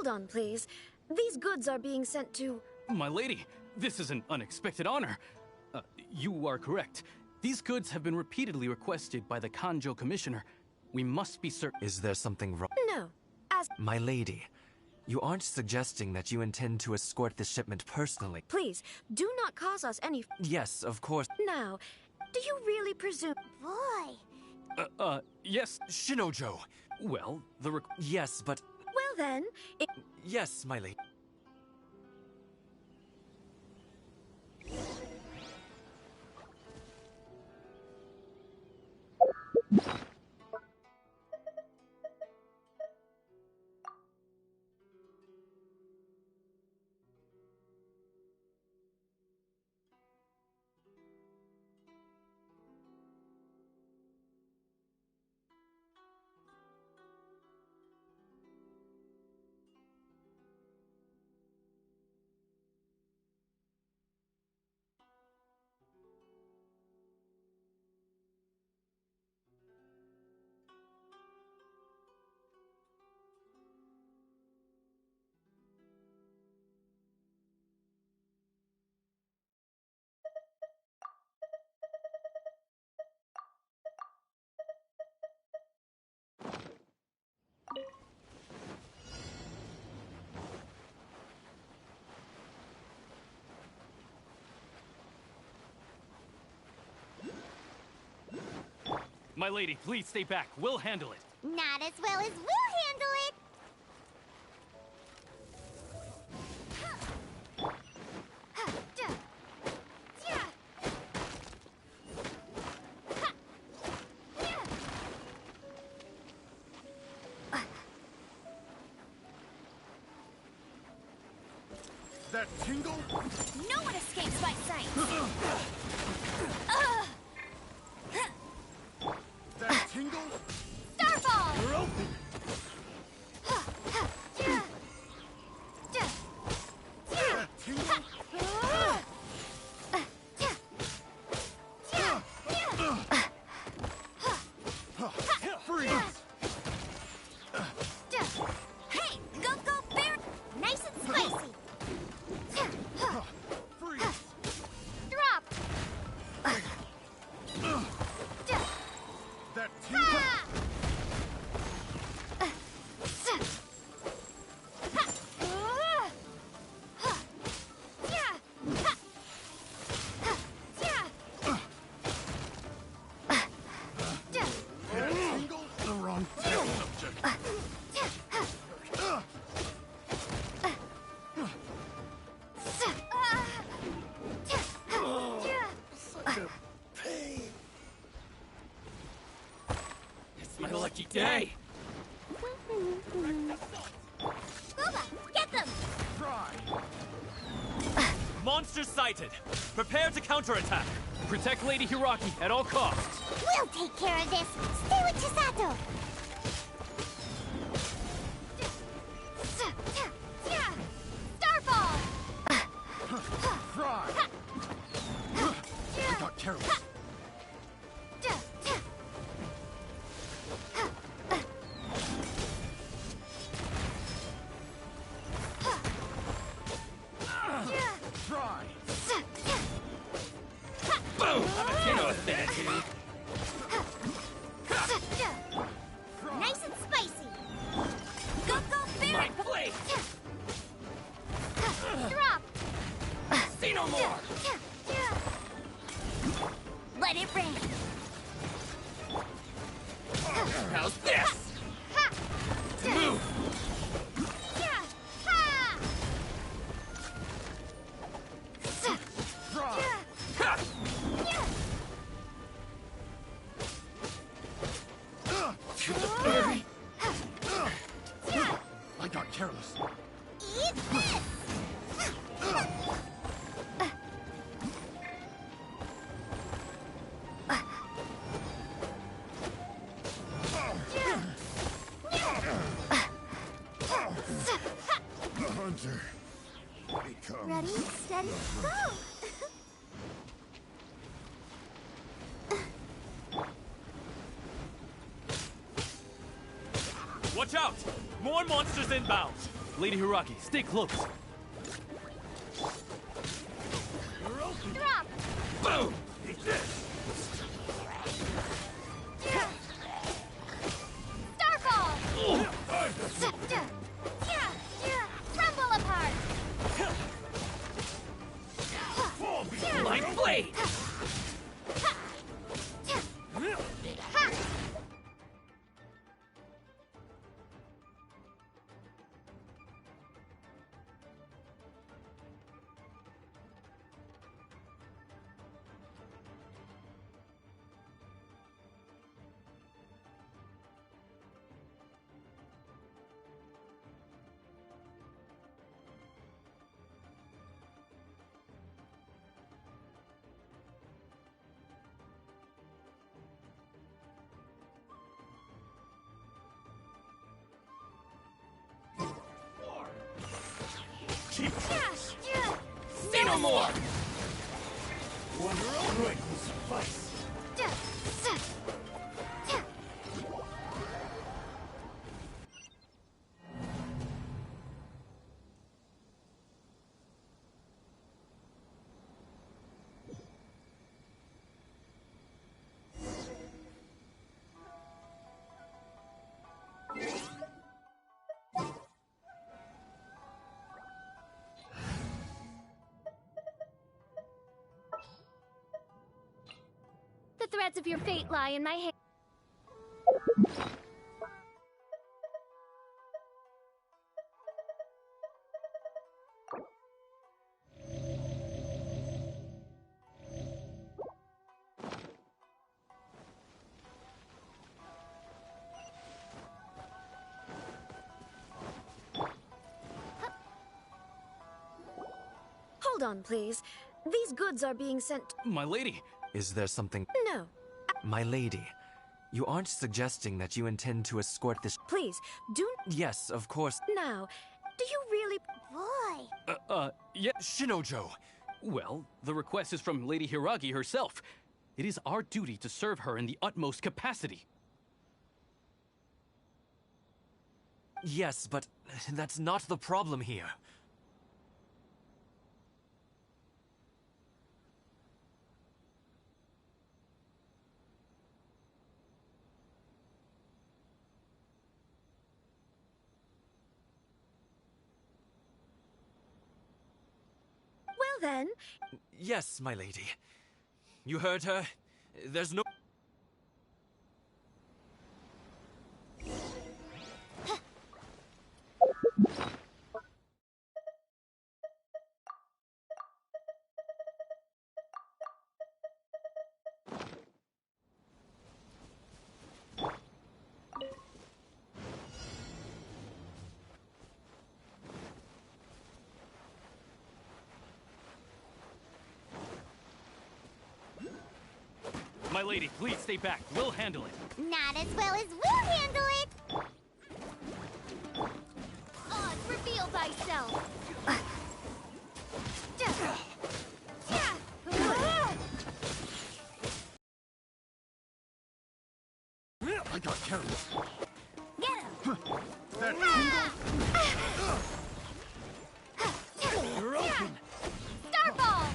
Hold on, please. These goods are being sent to... My lady, this is an unexpected honor. You are correct. These goods have been repeatedly requested by the Kanjo Commissioner. We must be certain... Is there something wrong? No. As... My lady, you aren't suggesting that you intend to escort this shipment personally. Please, do not cause us any... Yes, of course. Now, do you really presume... Boy. Yes. Shinojo! Well, Yes, but... Well then, it... Yes, my lady. My lady, please stay back. We'll handle it. Not as well as we'll handle it. That tingle? No one escapes my sight. That tingle? Starfall! You're open! That tingle? Freeze! Hey, go bear! Nice and spicy. Freeze! Drop! That tingle? That tingle? The wrong subject. Such a pain. It's my lucky day. Booba, get them! Try. Monsters sighted! Prepare to counterattack! Protect Lady Hiraki at all costs. We'll take care of this. Stay with Chisato. Starfall! Try. I got careless. Try. Boom! You know it's that, dude. Nice and spicy. Go bear! My plate! Drop! See no more! Let it rain. How's this? Ha! Move! Ha! Try. Ha! To the berry! I got careless. Eat this! The hunter becomes... Ready, steady, go! Watch out! More monsters inbound! Lady Hiragi, stay close. Drop! Boom! Eat this! Starball! Crumble apart! Light blade! Say no more! On your own right will suffice. The threads of your fate lie in my hand. Hold on, please. These goods are being sent. My lady, Is there something... No. My lady, you aren't suggesting that you intend to escort this... Please, do Yes, of course. now. Do you really? Boy! yeah. Shinojo! Well, the request is from Lady Hiragi herself. It is our duty to serve her in the utmost capacity. Yes, but that's not the problem here. Well then, Yes, my lady. You heard her. There's no... My lady, please stay back. We'll handle it. Not as well as we'll handle it! Oz, reveal thyself! I got careless. Get him! That You're open! Starball!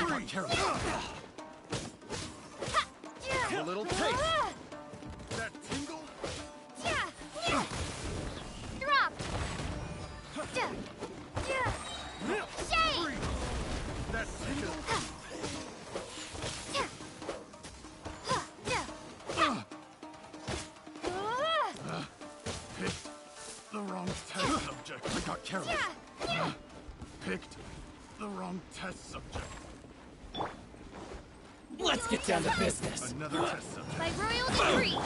I got careless. A little taste. That tingle? Drop! Shake! That tingle? Picked the wrong test subject. I got careless. Picked the wrong test subject. Let's get down to business. Another test subject. By royal decree!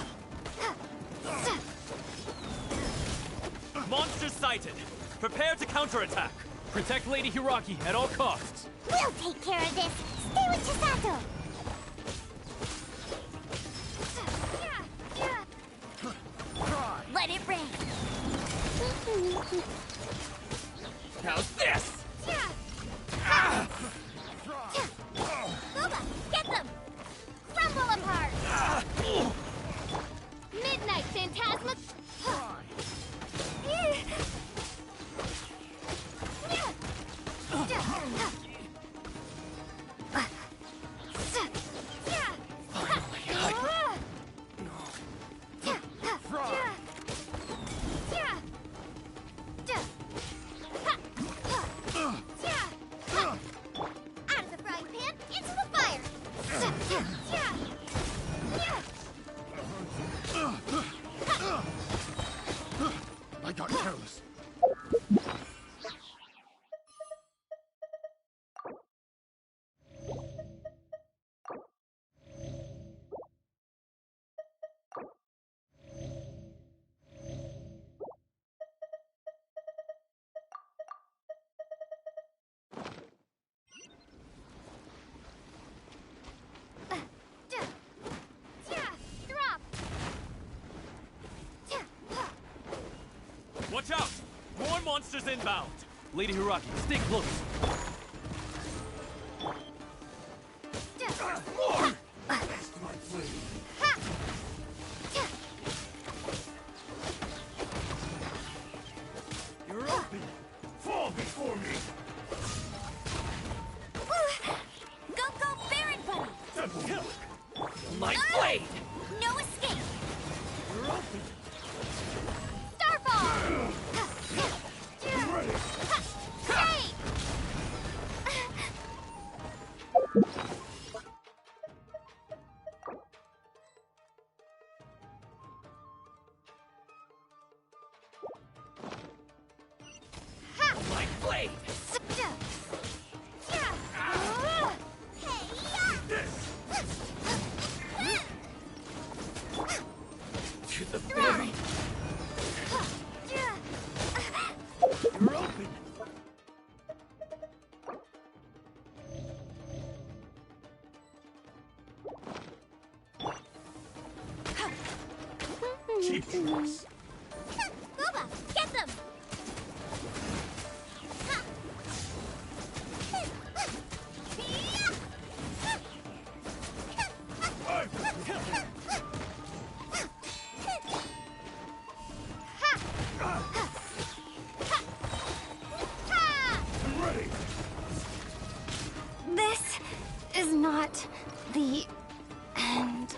Monster sighted! Prepare to counterattack! Protect Lady Hiragi at all costs. We'll take care of this! Stay with Chisato! Let it rain! How's this? Booba, get them! Crumble apart! Watch out! More monsters inbound! Lady Hiraki, stay close. You're open! Fall before me! Go, Baron Buddy! My blade! No escape! You're open! Starfall! I'm ready! Hey! My blade! To the belly! You're open! Cheap shots! Booba, get them! I'm ready! This is not the end.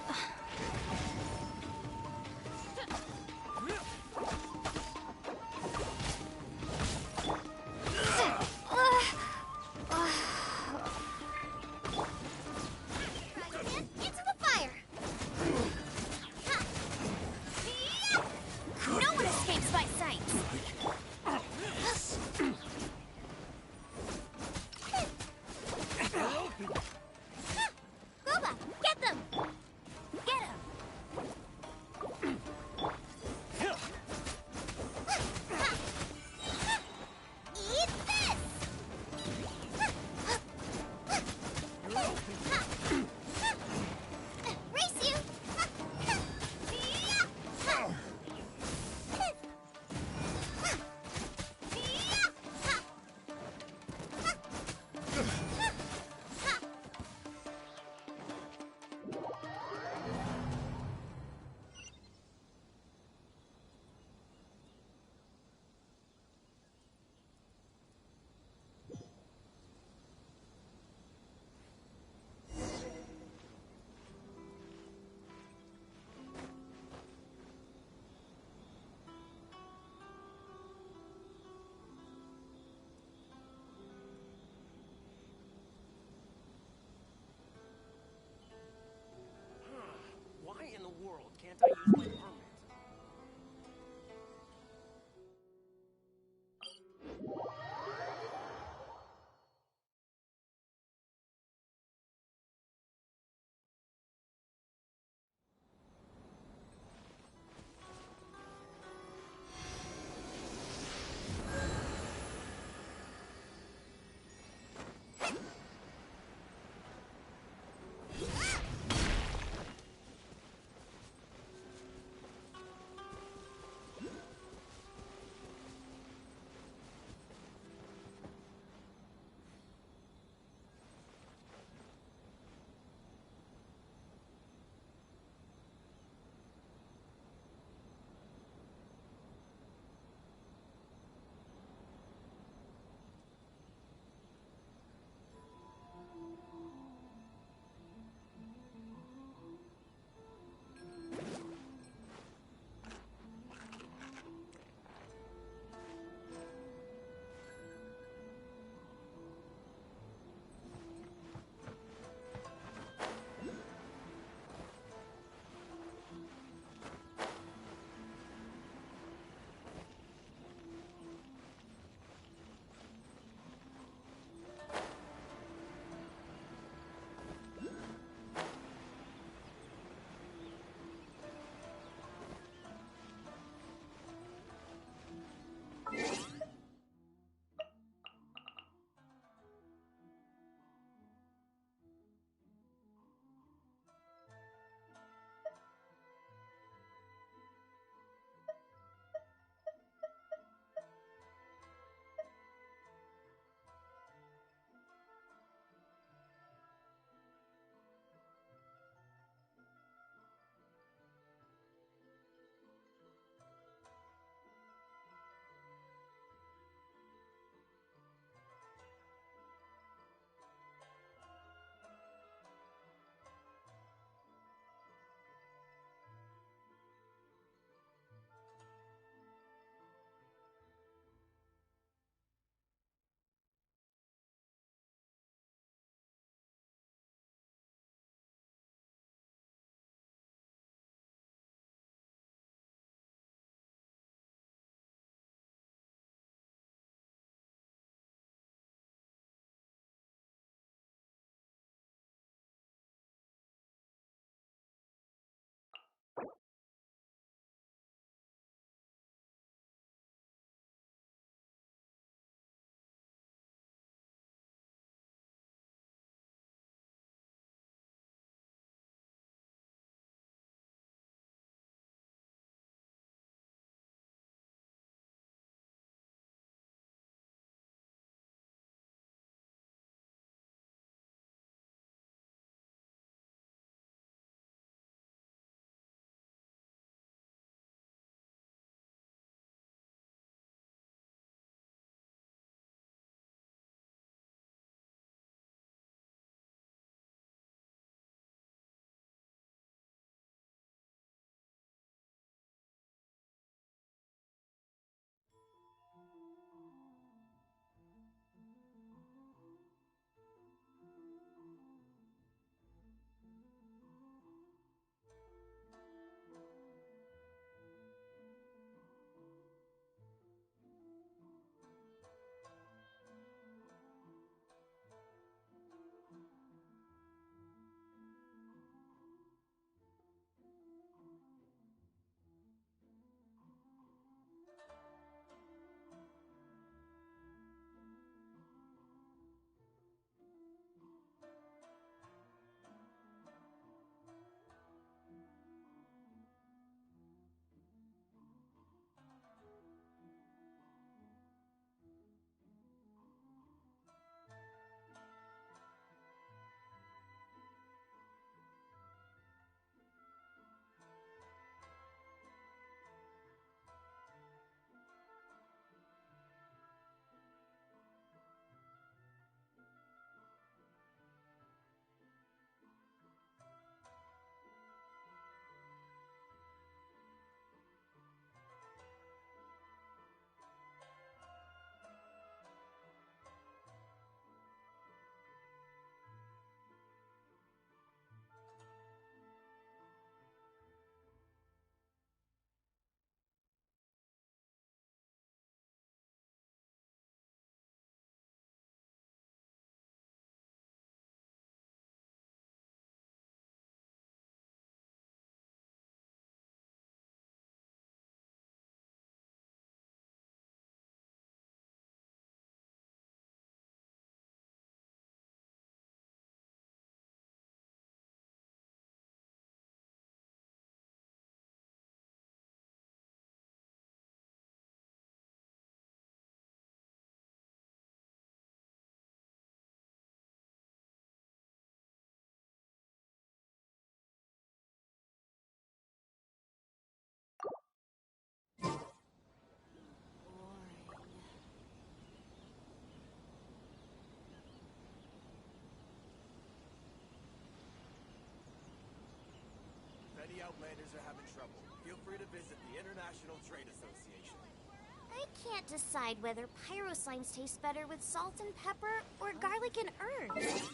decide whether pyro slimes taste better with salt and pepper or garlic and herbs.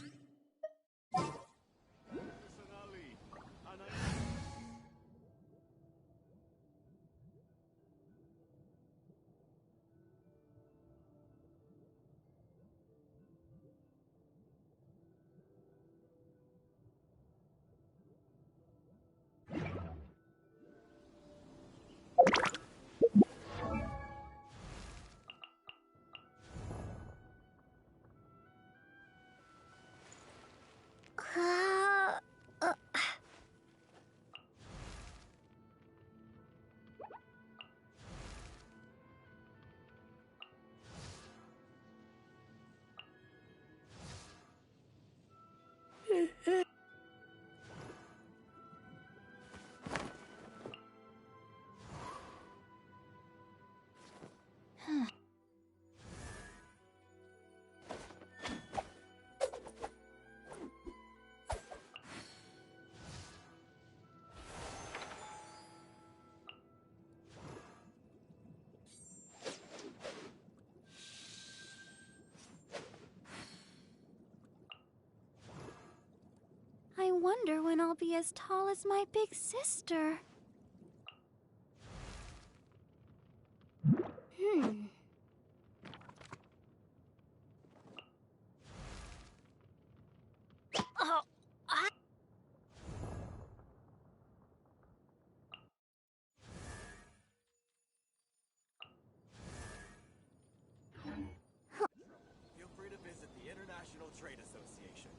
I wonder when I'll be as tall as my big sister. Oh, I... Feel free to visit the International Trade Association.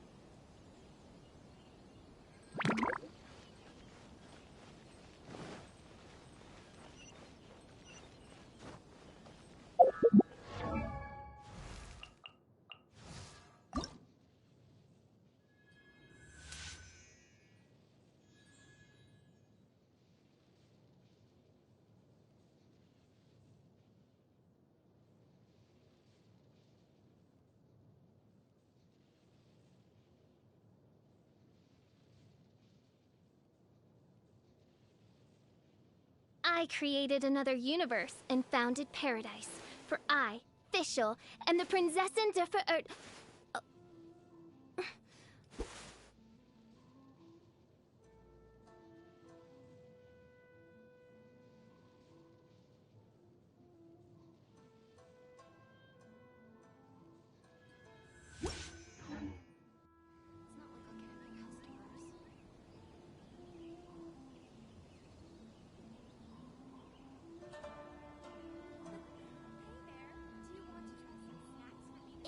I created another universe and founded paradise. For I, Fischl, am the Prinzessin der Verirrt...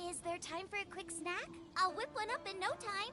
Is there time for a quick snack? I'll whip one up in no time.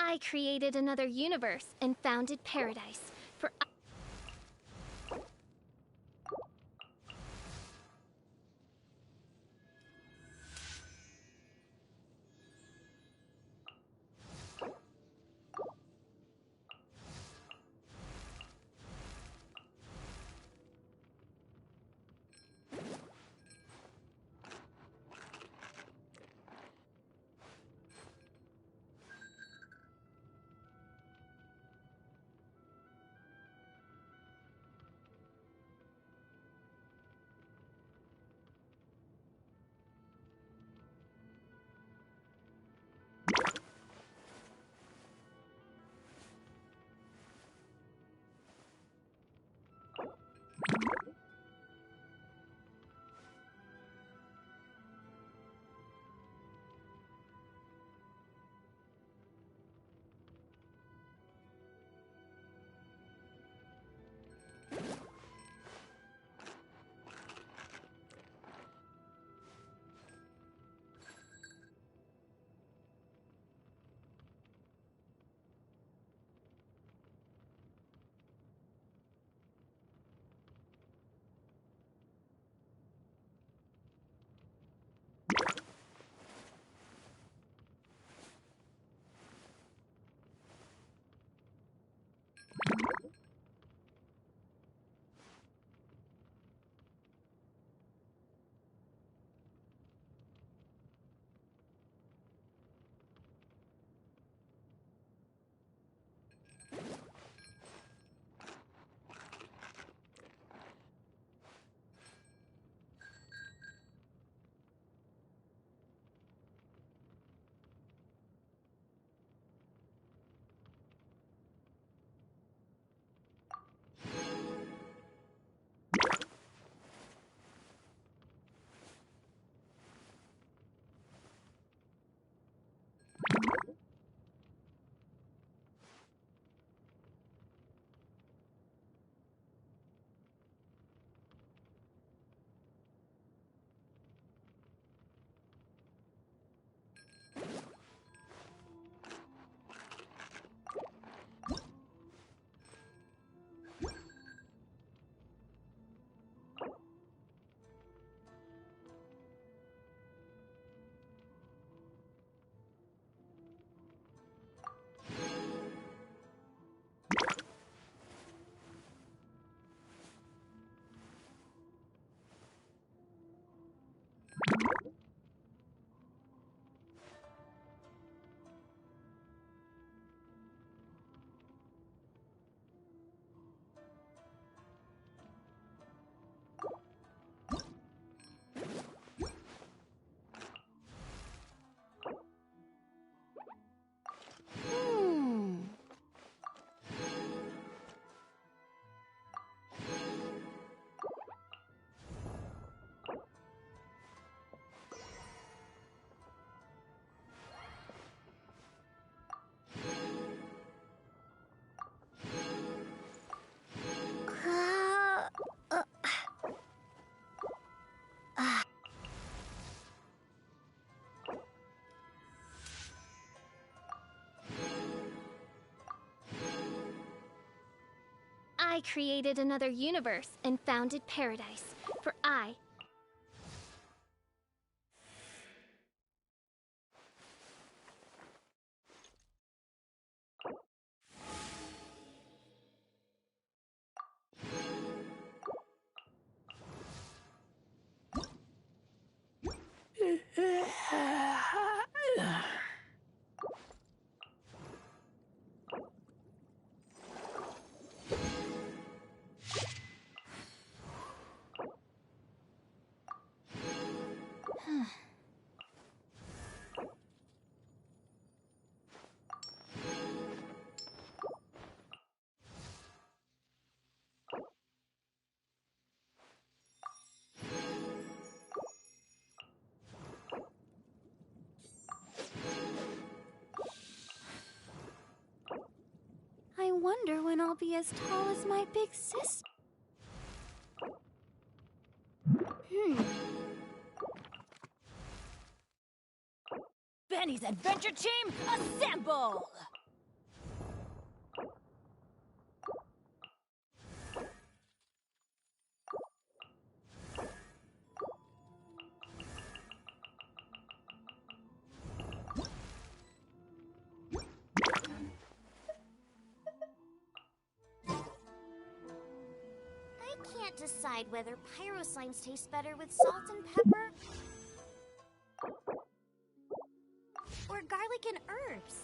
I created another universe and founded paradise. For I created another universe and founded paradise. For I wonder when I'll be as tall as my big sister. Benny's adventure team, assemble! decide whether pyro slimes taste better with salt and pepper or garlic and herbs.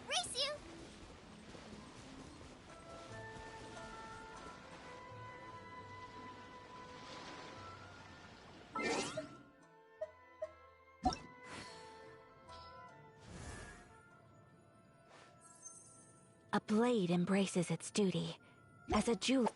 Race you! A blade embraces its duty. As a jewel.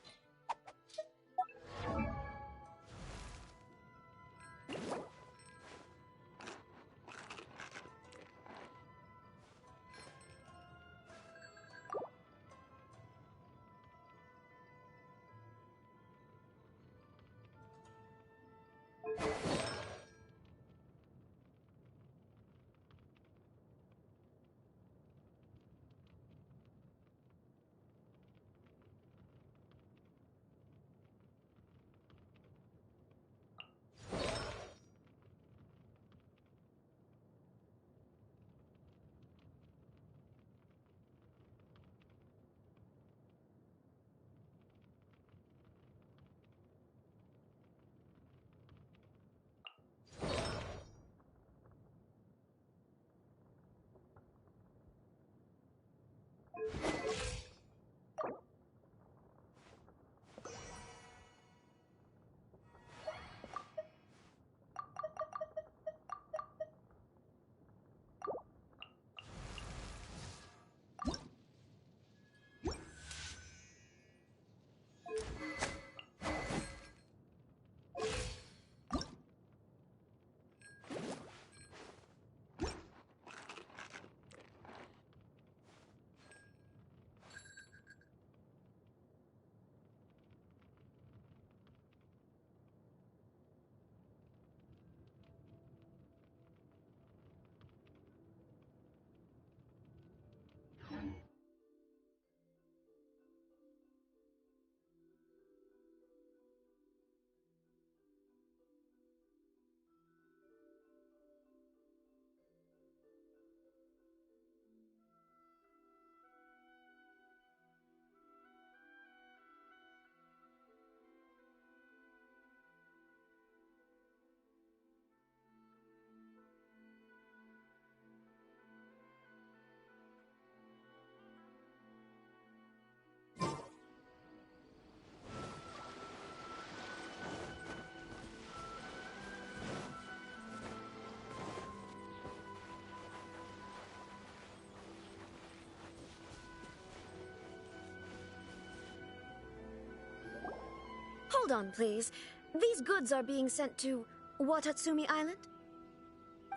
Hold on, please. These goods are being sent to Watatsumi Island?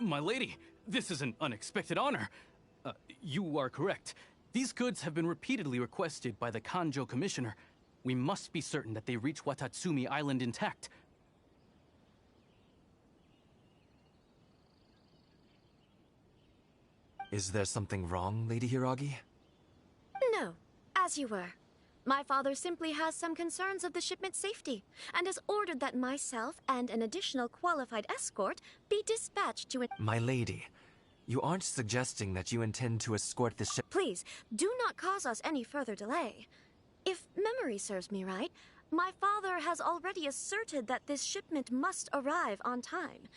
My lady, this is an unexpected honor. You are correct. These goods have been repeatedly requested by the Kanjo Commissioner. We must be certain that they reach Watatsumi Island intact. Is there something wrong, Lady Hiragi? No, as you were. My father simply has some concerns of the shipment's safety, and has ordered that myself and an additional qualified escort be dispatched to it. My lady, you aren't suggesting that you intend to escort the ship. Please, do not cause us any further delay. If memory serves me right, my father has already asserted that this shipment must arrive on time.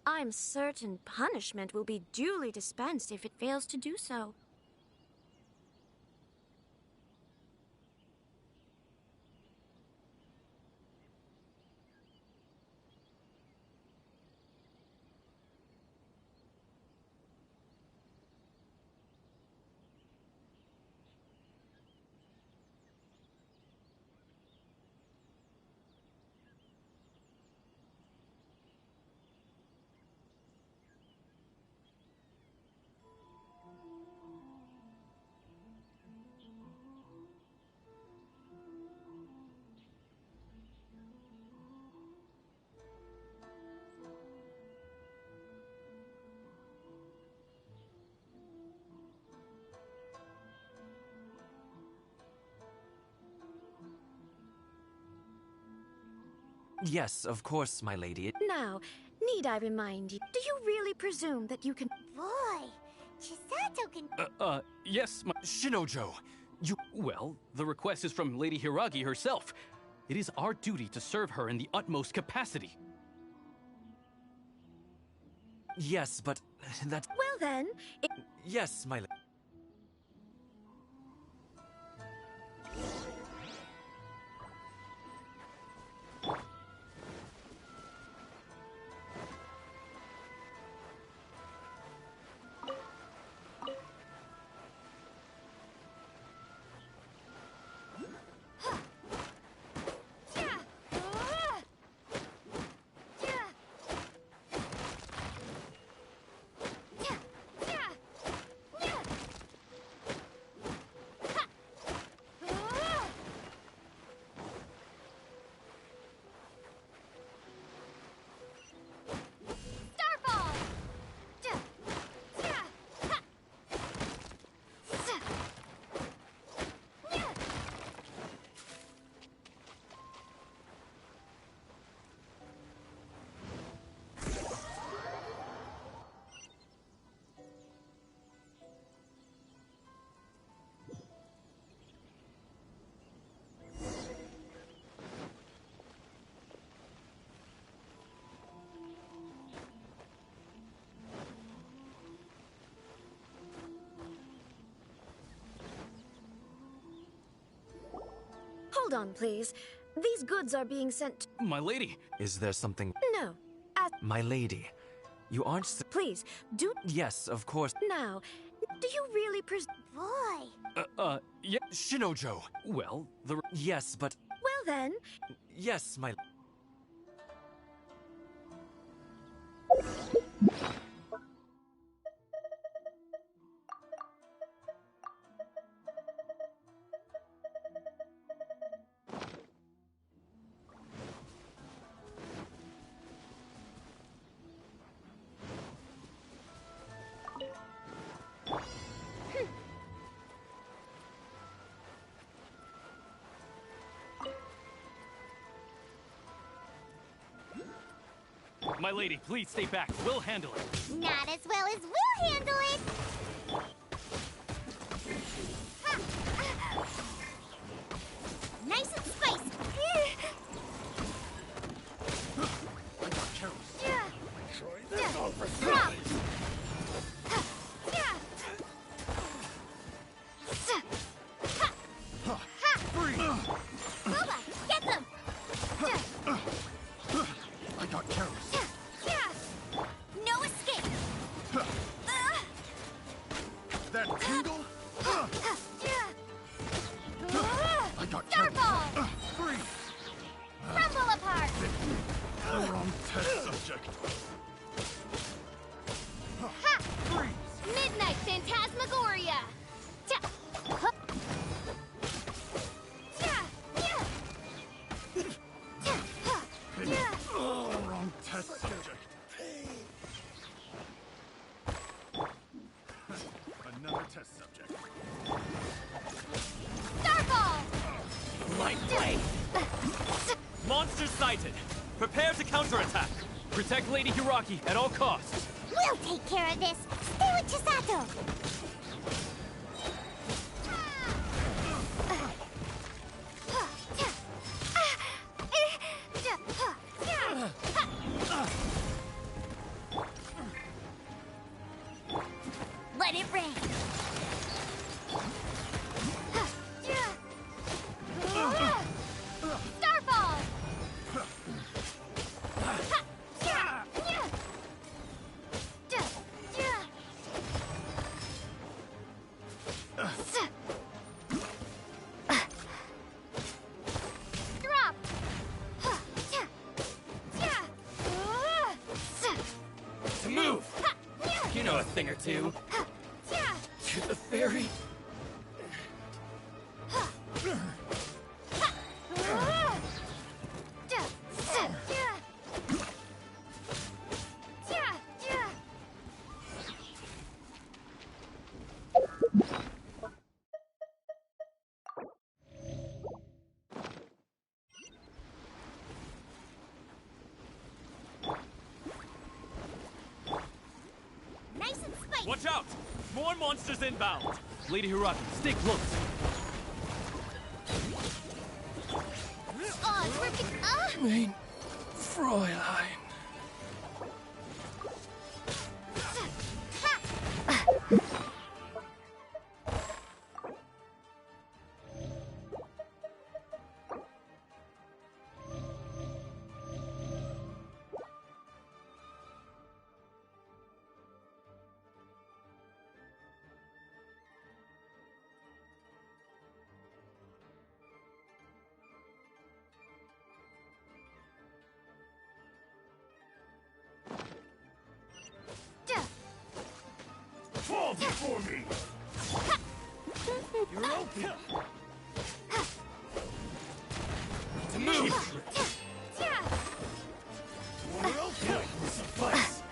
I'm certain punishment will be duly dispensed if it fails to do so. Yes, of course, my lady. Now, need I remind you, do you really presume that you can... Boy, Chisato can... Yes, my... Shinojo, you... Well, the request is from Lady Hiragi herself. It is our duty to serve her in the utmost capacity. Yes, but that... Well then, Yes, my lady. hold on, please. These goods are being sent... My lady! Is there something... No. My lady, you aren't... Please, do... Yes, of course. Now, do you really Boy. Yeah... Shinojo! Well, the... Yes, but... Well then... Yes, my... My lady, please stay back. We'll handle it. Not as well as we'll handle it! Nice and spiced! I got carrots. Try this on for size. Boba, get them! I got carrots. No escape! That tingle? I got Starfall! carrots. Freeze! Crumble apart! The wrong test subject. Ha! Freeze! Midnight Phantasmagoria! The wrong test subject. Another test subject. Starfall! Light blade! Monsters sighted! Prepare to counterattack! Protect Lady Hiraki at all costs. We'll take care of this! Stay with Chisato! Let it rain! Starfall! Drop! To move! You know a thing or two. To the ferry. More monsters inbound! Lady Hiraki, stay close. Oh, it's working. Mein Fräulein. Fall before me! You're open! To move! You're open! Suffice!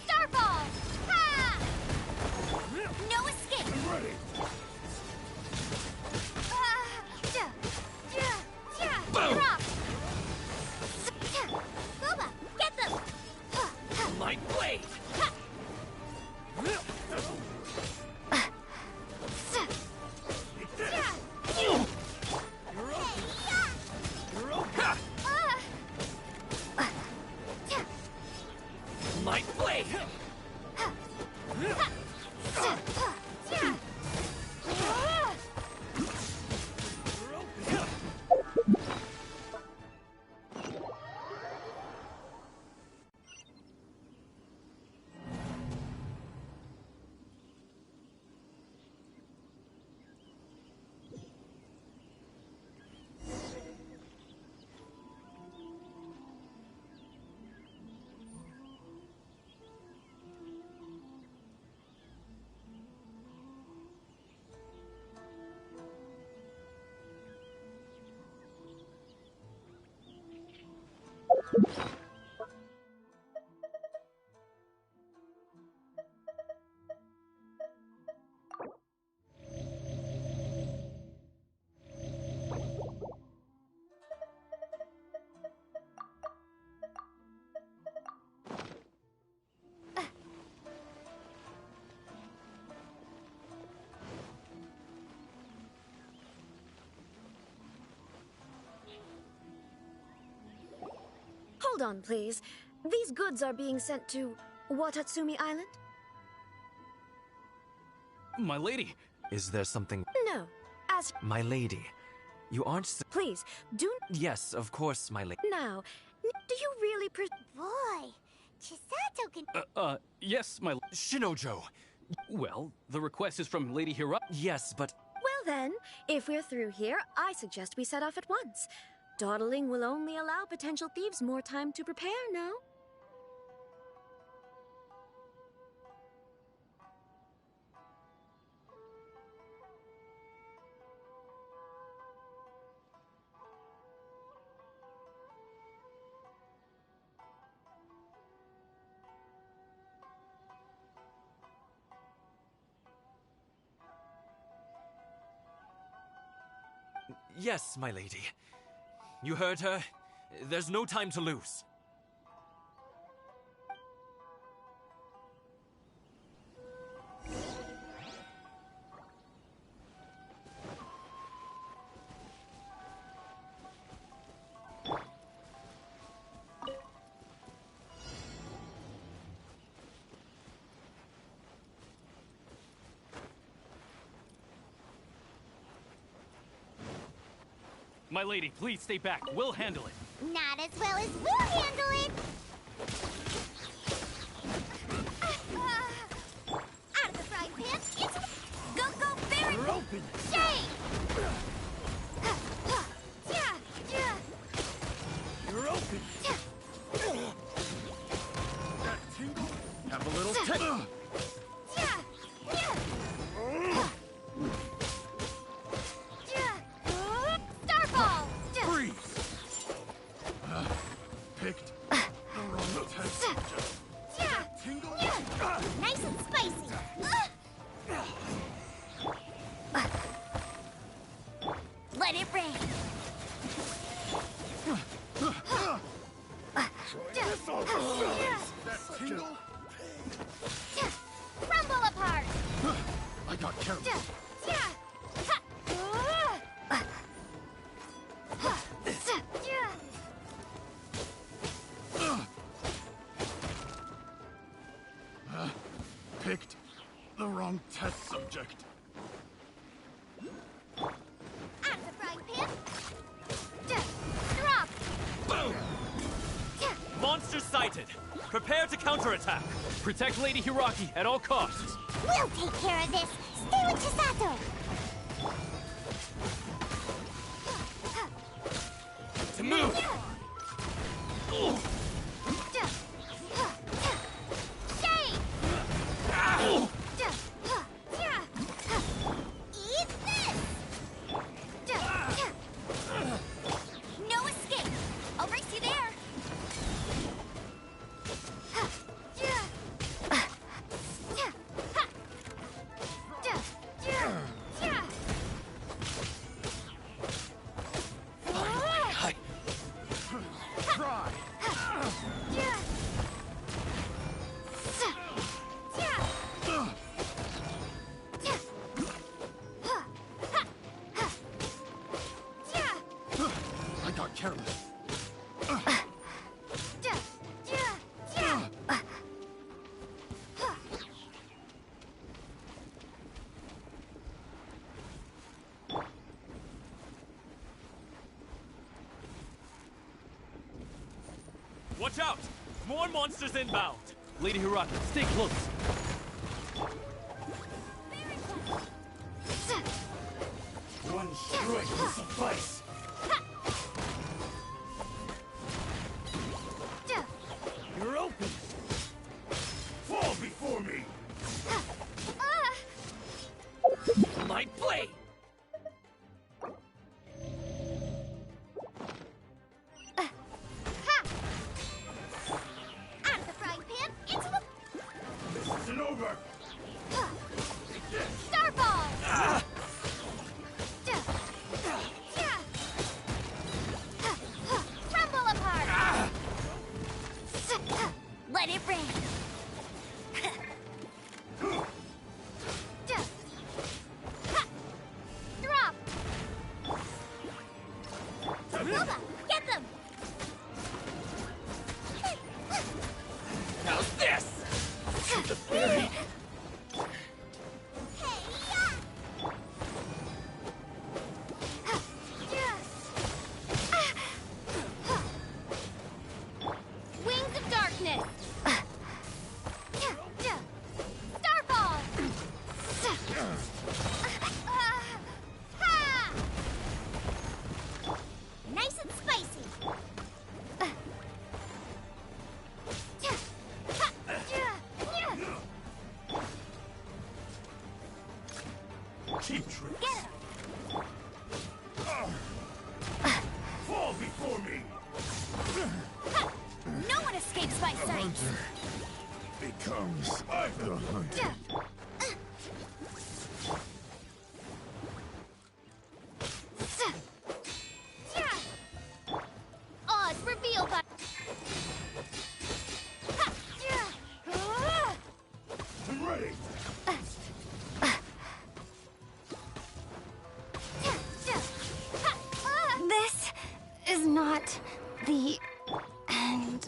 Starball! Ha! No escape! I'm ready. Drop! Booba, get them! My blade! You're open! My blade! Hold on, please. These goods are being sent to Watatsumi Island? My lady, Is there something... No. As... My lady, you aren't... Please, do... Yes, of course, my lady. Now, do you really Boy, Chisato can... yes, my... Shinojo! Well, the request is from Lady Hiraki. Yes, but... Well then, if we're through here, I suggest we set off at once. Dawdling will only allow potential thieves more time to prepare, no? Yes, my lady. You heard her? There's no time to lose. My lady, please stay back. We'll handle it. Not as well as we'll handle it! Out of the frying pan, into the... Go, Barrett! You're open! Shame! You're open! That tingle? Have a little Starball! freeze. Picked the wrong test. Tingle? Nice and spicy! careless. Picked the wrong test subject. Out of the frying pan. Drop. Boom! Monster sighted. Prepare to counterattack. Protect Lady Hiraki at all costs. We'll take care of this. Stay with Chisato. To move! Shade. Eat this. No escape. I'll race you there. Try. I got careless. Watch out! More monsters inbound! Lady Hiraki, stay close. One strike will suffice. You're open. Fall before me. My blade. Out of the frying pan into the This isn't over. Starball. Crumble apart. Let it rain. Drop. Ruba, get them. How's this? The fairy. Wings of darkness. Starball. Nice and spicy. Cheap tricks. Get him. Fall before me. No one escapes my sight. Hunter becomes the hunter. Oz revealed by. I'm ready. This is not the end.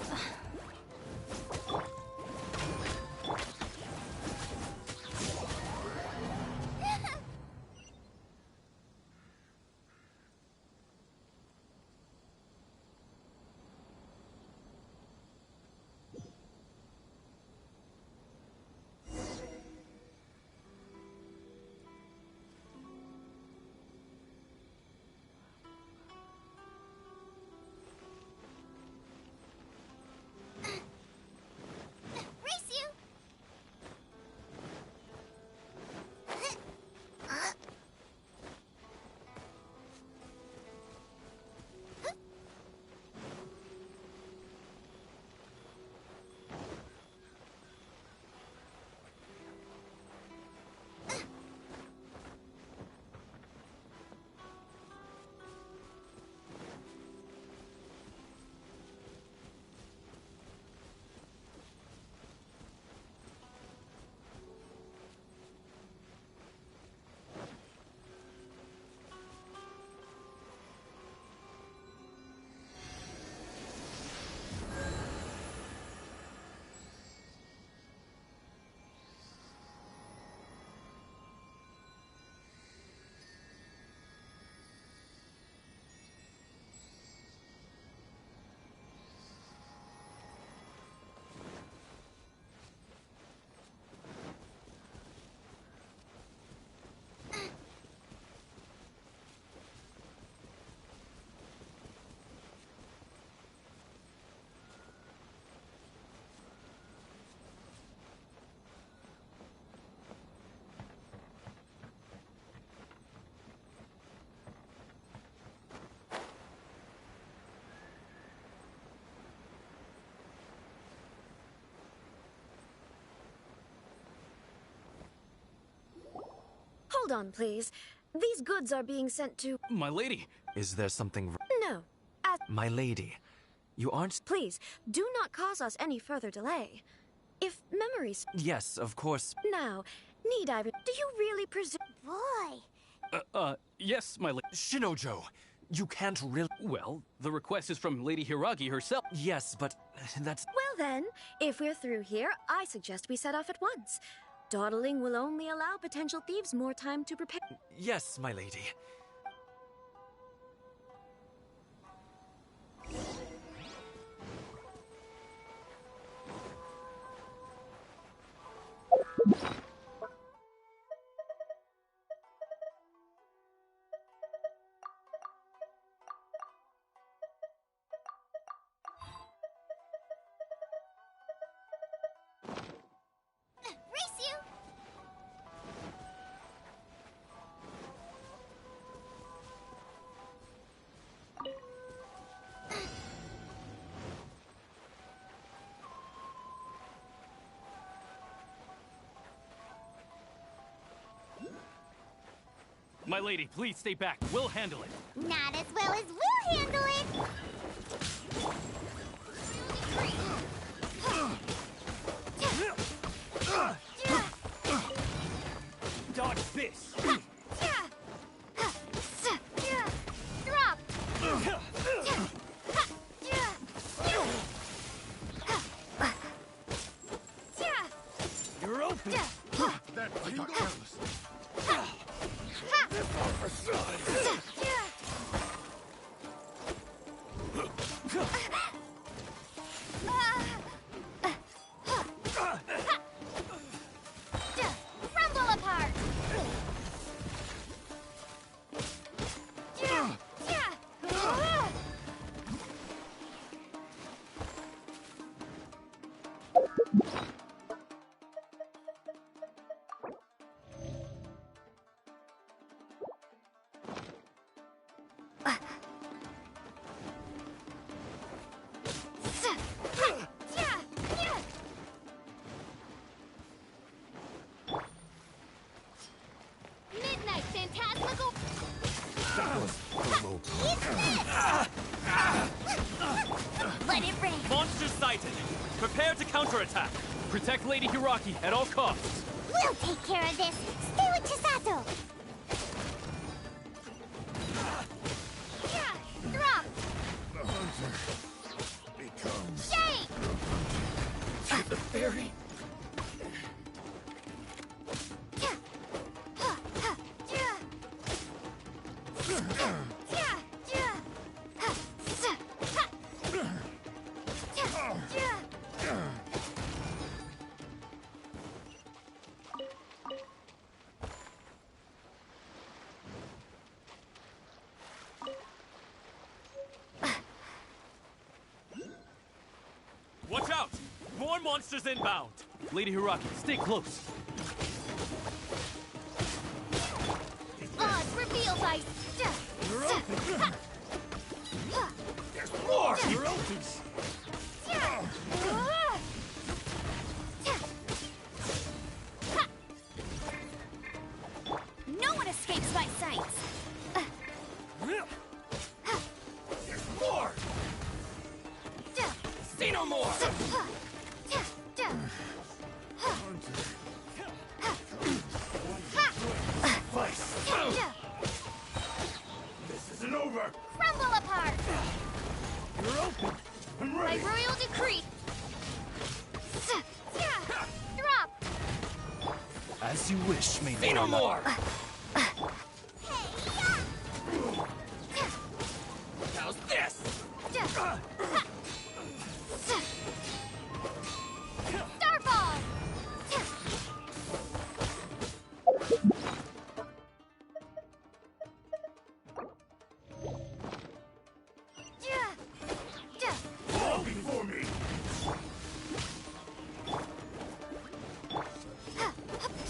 Hold on, please. These goods are being sent to... My lady! Is there something... No. My lady, you aren't... Please, do not cause us any further delay. If memories... Yes, of course. Now, need I... Do you really presume... Boy. Yes, my lady. Shinojo, you can't really... Well, the request is from Lady Hiragi herself. Yes, but that's... Well then, if we're through here, I suggest we set off at once. Dawdling will only allow potential thieves more time to prepare. Yes, my lady. Race you! My lady, please stay back. We'll handle it. Not as well as we'll handle it! Dodge this! Drop! You're open! That I got careless. Rumble apart! Midnight Phantasmical... Let it rain! Monster sighted! Prepare to counterattack! Protect Lady Hiragi at all costs. We'll take care of this! Stay with Chisato! Drop! The hunter becomes... Shake! the fairy. Watch out! More monsters inbound! Lady Hiragi, stay close. Oz reveals ice... There's more! You're open! No one escapes my sights! There's more! Say no more! Vice! This isn't over! Crumble apart! You're open! I'm By ready! royal decree... Drop! As you wish, may Say no more! How's this? Starball! Fall before me!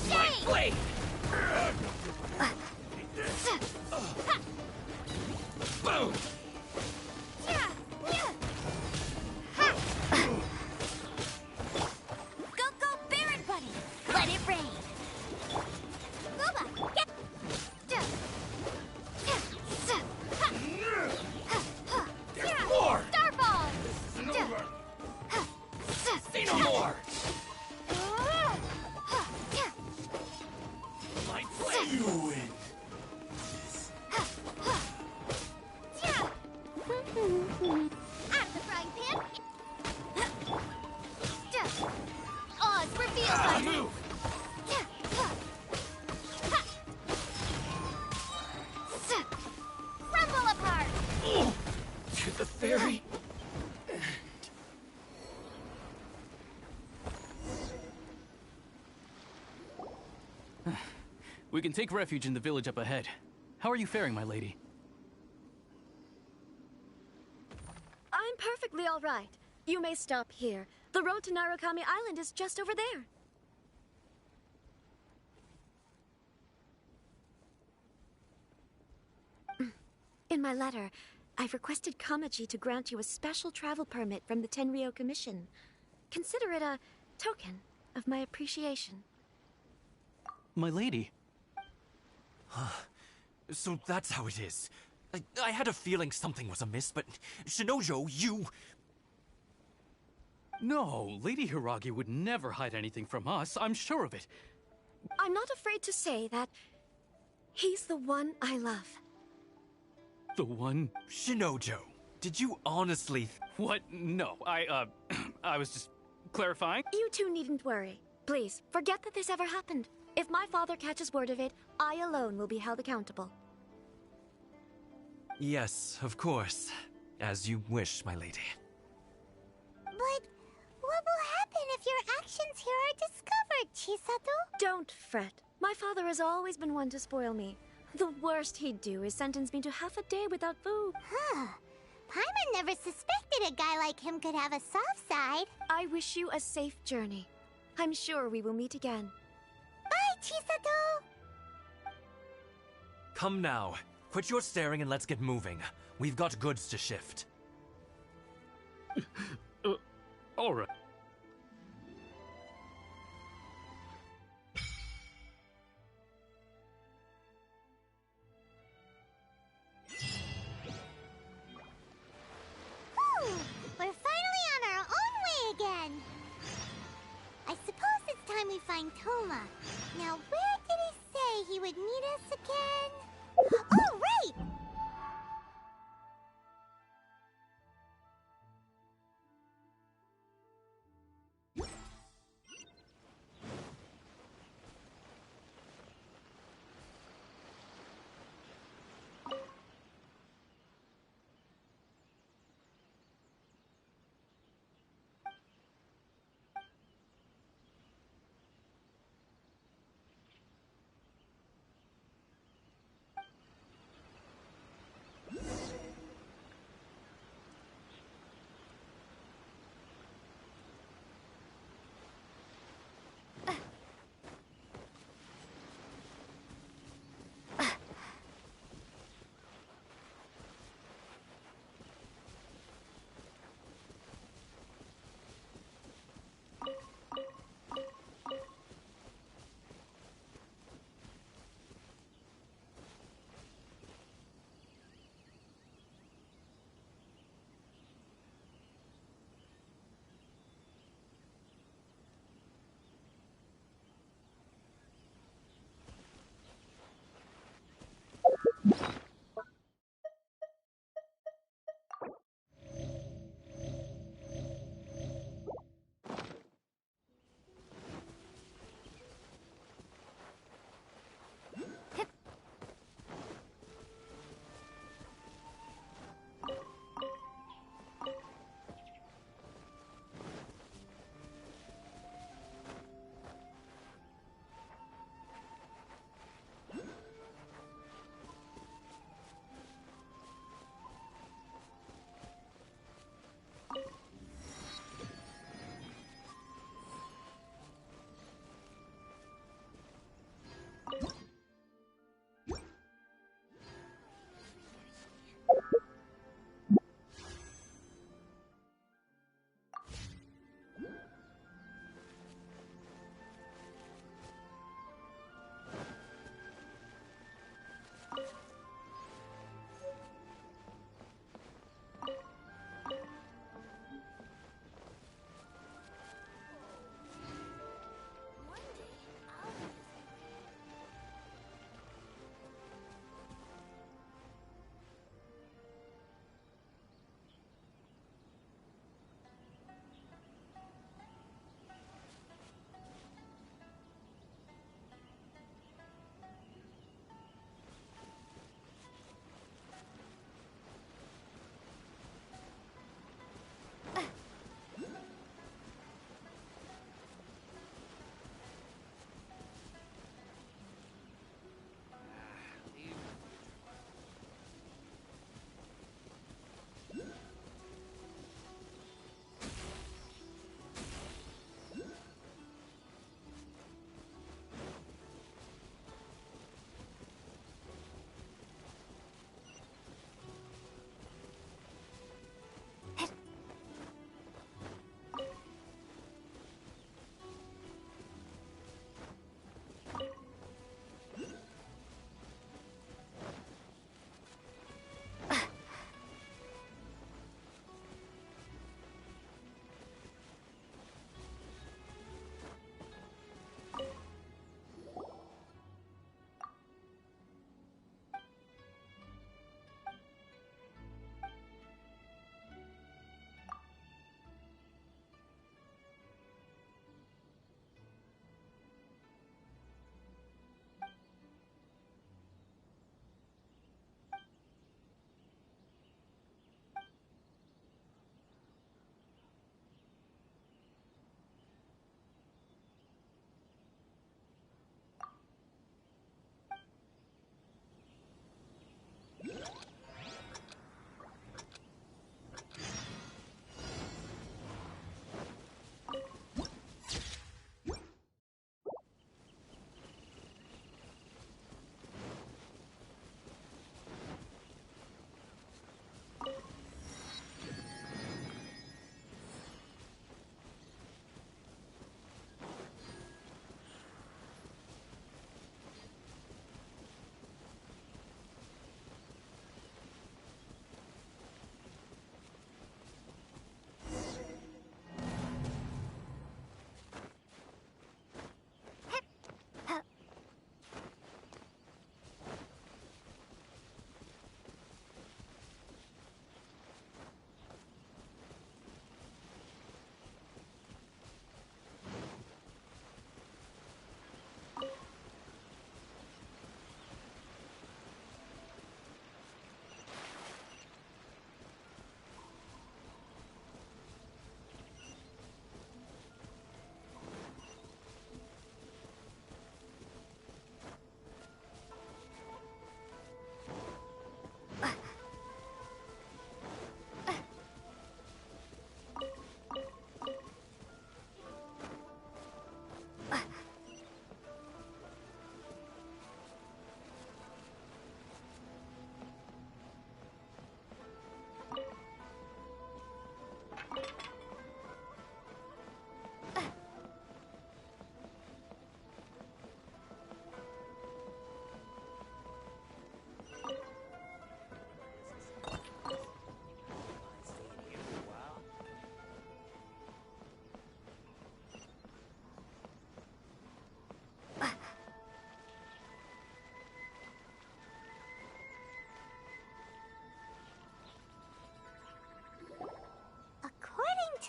My Shake! blade! You win. Out of the frying pan. Oz, reveal thy Move! Crumble apart. To the ferry. We can take refuge in the village up ahead. How are you faring, my lady? I'm perfectly all right. You may stop here. The road to Narukami Island is just over there. In my letter, I've requested Kamaji to grant you a special travel permit from the Tenryou Commission. Consider it a token of my appreciation. My lady. So that's how it is. I had a feeling something was amiss, but Shinojo, you... No, Lady Hiragi would never hide anything from us. I'm sure of it. I'm not afraid to say that he's the one I love. The one... Shinojo, did you honestly... What? No, I was just clarifying. You two needn't worry. Please, forget that this ever happened. If my father catches word of it, I alone will be held accountable. Yes, of course. As you wish, my lady. But what will happen if your actions here are discovered, Chisato? Don't fret. My father has always been one to spoil me. The worst he'd do is sentence me to half a day without food. Huh. Paimon never suspected a guy like him could have a soft side. I wish you a safe journey. I'm sure we will meet again. Bye, Chisato! Come now. Quit your staring and let's get moving. We've got goods to shift. All right. Whew! We're finally on our own way again. I suppose it's time we find Toma. Now, where did he say he would meet us again? Oh, right!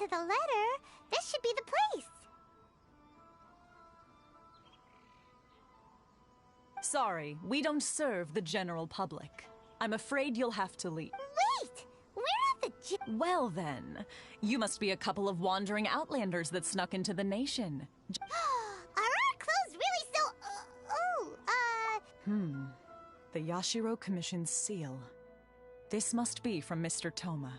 to the letter, this should be the place. Sorry, we don't serve the general public. I'm afraid you'll have to leave. Wait! We're at the Well then, you must be a couple of wandering outlanders that snuck into the nation. Are our clothes really so... The Yashiro Commission's seal. This must be from Mr. Toma.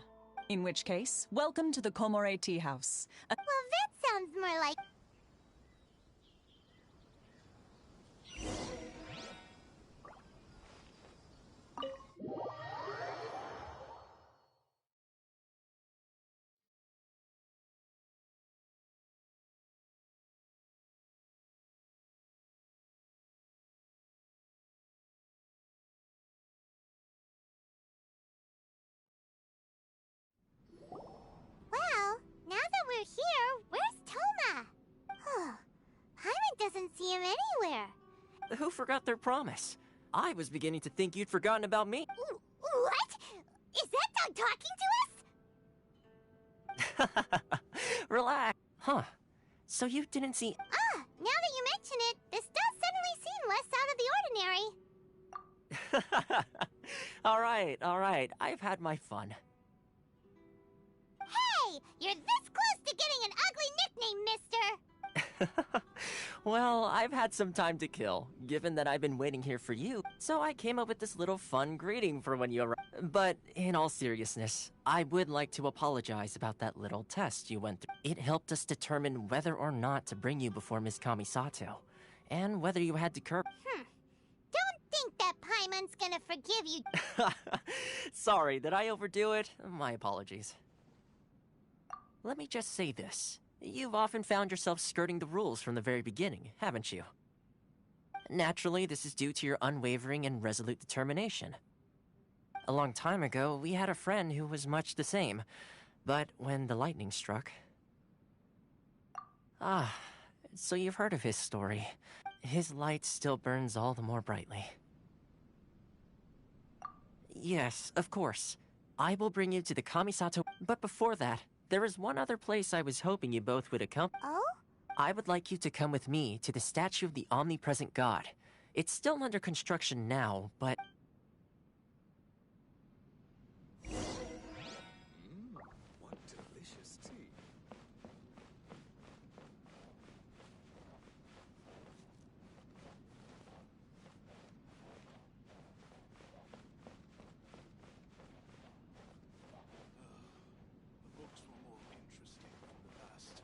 In which case, welcome to the Komore Tea House. Well, that sounds more like... Well, now that we're here, where's Toma? Paimon doesn't see him anywhere. Who forgot their promise? I was beginning to think you'd forgotten about me. What? Is that dog talking to us? Relax. Huh. So you didn't see... Now that you mention it, this does suddenly seem less out of the ordinary. All right. I've had my fun. Hey! You're this close to getting an ugly nickname, mister! Well, I've had some time to kill, given that I've been waiting here for you. So I came up with this little fun greeting for when you arrive. But in all seriousness, I would like to apologize about that little test you went through. It helped us determine whether or not to bring you before Miss Kamisato, and whether you had to curb... Don't think that Paimon's gonna forgive you. Sorry, did I overdo it? My apologies. Let me just say this. You've often found yourself skirting the rules from the very beginning, haven't you? Naturally, this is due to your unwavering and resolute determination. A long time ago, we had a friend who was much the same, but when the lightning struck... so you've heard of his story. His light still burns all the more brightly. Yes, of course. I will bring you to the Kamisato... But before that, there is one other place I was hoping you both would accompany. Oh? I would like you to come with me to the statue of the omnipresent god. It's still under construction now, but... What delicious tea. The books were more interesting from the past.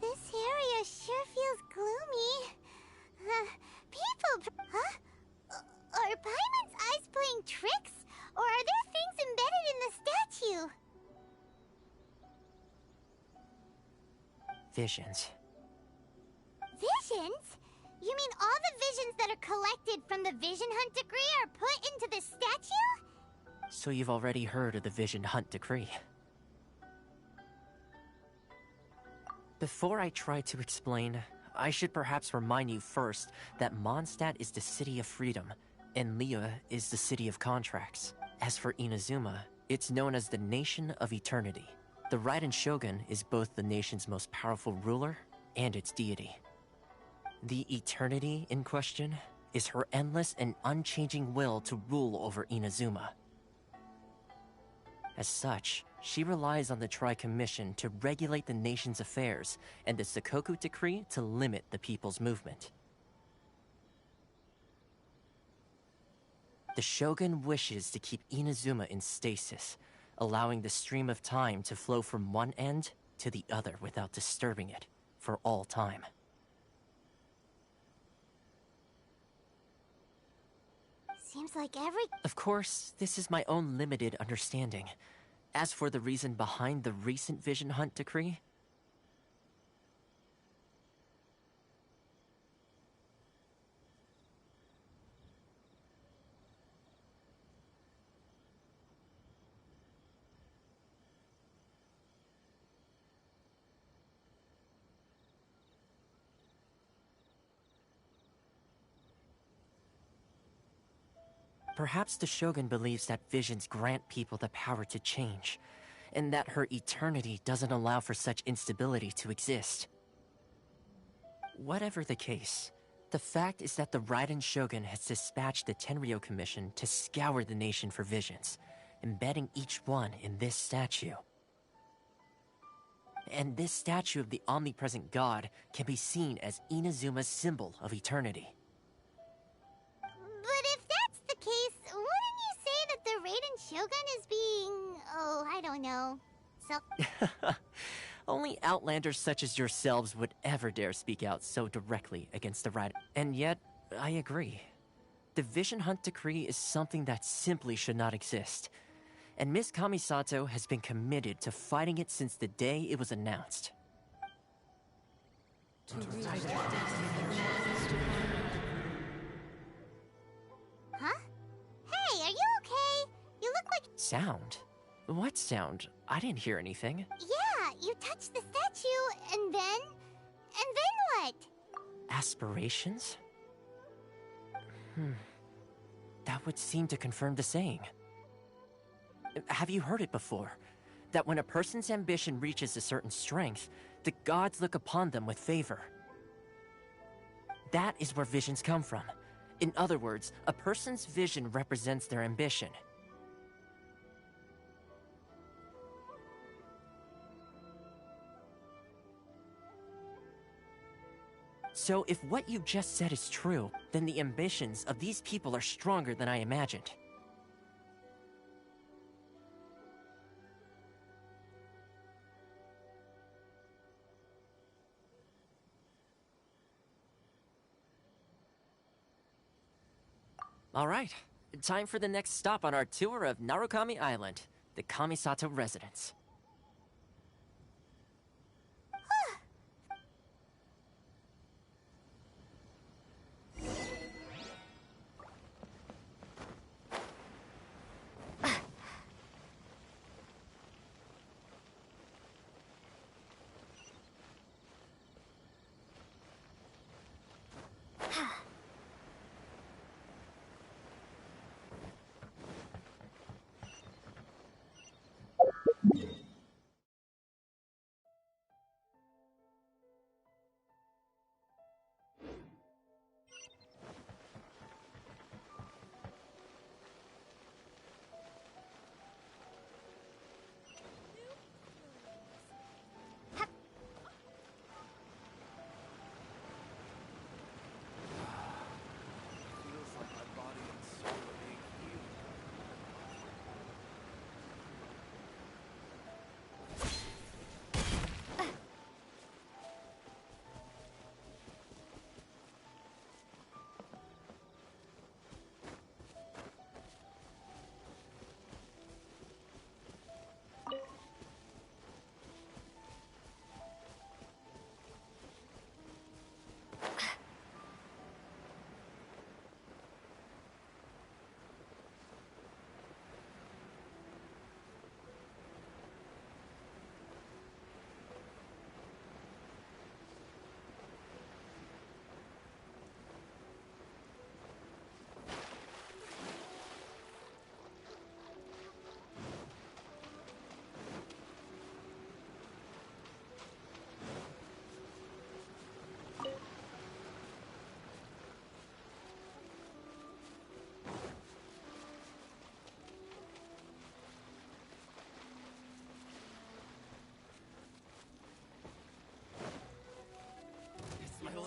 This area sure feels gloomy. People... Huh? Are Paimon's eyes playing tricks? Or are there things embedded in the statue? Visions. Visions? You mean all the visions that are collected from the Vision Hunt Decree are put into the statue? So you've already heard of the Vision Hunt Decree? Before I try to explain, I should perhaps remind you first that Mondstadt is the city of freedom, and Liyue is the city of contracts. As for Inazuma, it's known as the Nation of Eternity. The Raiden Shogun is both the nation's most powerful ruler and its deity. The Eternity in question is her endless and unchanging will to rule over Inazuma. As such, she relies on the Tri-Commission to regulate the nation's affairs and the Sakoku Decree to limit the people's movement. The Shogun wishes to keep Inazuma in stasis, allowing the stream of time to flow from one end to the other without disturbing it for all time. Seems like Of course, this is my own limited understanding. As for the reason behind the recent Vision Hunt decree, perhaps the Shogun believes that visions grant people the power to change, and that her eternity doesn't allow for such instability to exist. Whatever the case, the fact is that the Raiden Shogun has dispatched the Tenryo Commission to scour the nation for visions, embedding each one in this statue. And this statue of the omnipresent god can be seen as Inazuma's symbol of eternity. But if that's the case, wouldn't you say that the Raiden Shogun is being... oh, I don't know... Only outlanders such as yourselves would ever dare speak out so directly against the Raiden. And yet, I agree. The Vision Hunt decree is something that simply should not exist. And Miss Kamisato has been committed to fighting it since the day it was announced. Huh? Hey, are you okay? You look like... Sound? What sound? I didn't hear anything. Yeah, you touched the statue, and then... and then what? Aspirations? That would seem to confirm the saying. Have you heard it before? That when a person's ambition reaches a certain strength, the gods look upon them with favor. That is where visions come from. In other words, a person's vision represents their ambition. So if what you just said is true, then the ambitions of these people are stronger than I imagined. Alright, time for the next stop on our tour of Narukami Island, the Kamisato residence.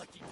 lucky day.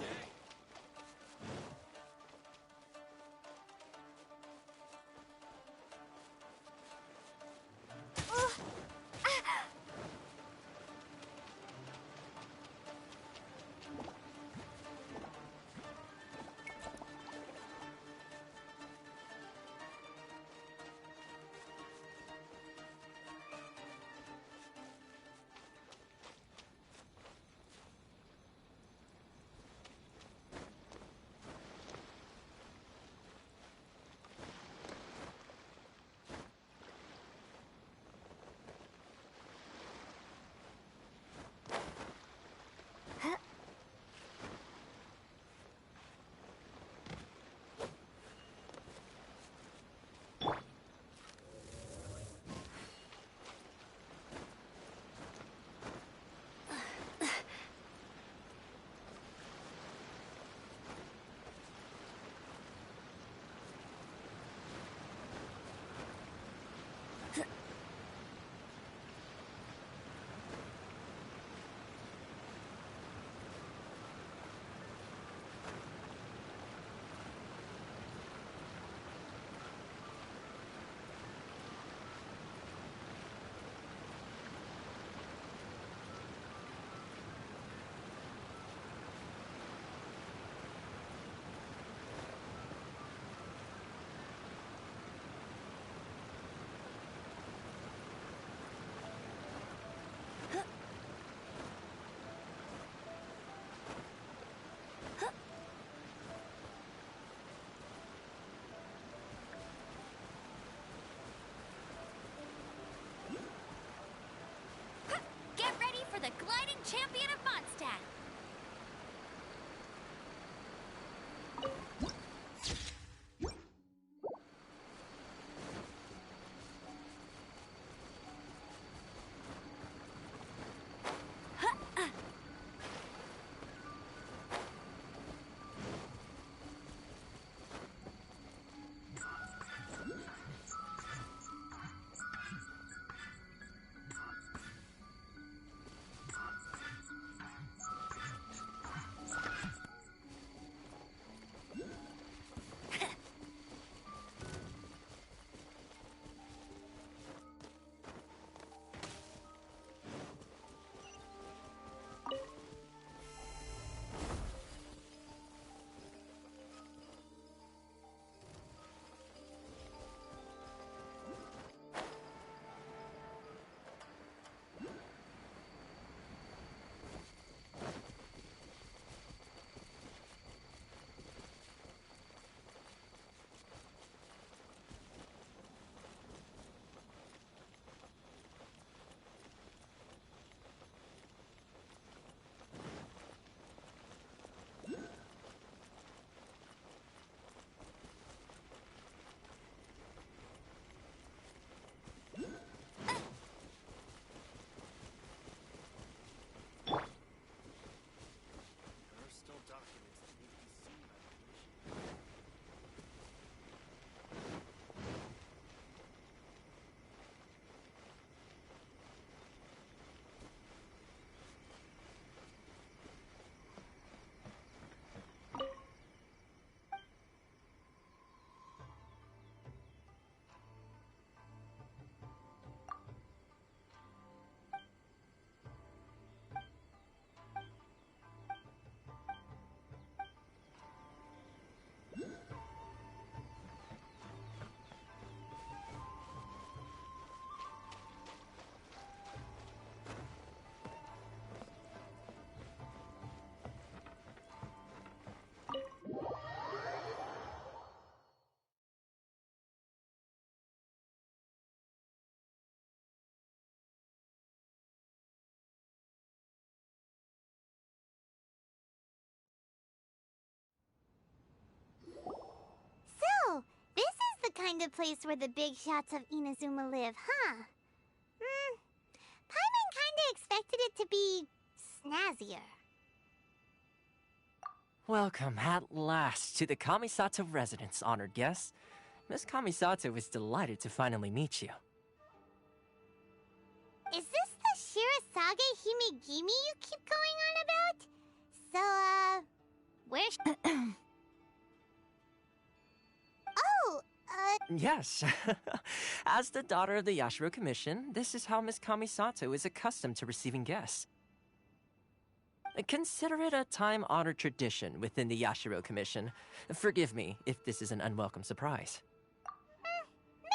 Get ready for the gliding champion of Mondstadt! So, this is the kind of place where the big shots of Inazuma live, huh? Paimon kinda expected it to be snazzier. Welcome at last to the Kamisato residence, honored guests. Miss Kamisato is delighted to finally meet you. Is this the Shirasage Himegimi you keep going on about? So, Where's... Oh, Yes. As the daughter of the Yashiro Commission, this is how Miss Kamisato is accustomed to receiving guests. Consider it a time-honored tradition within the Yashiro Commission. Forgive me if this is an unwelcome surprise.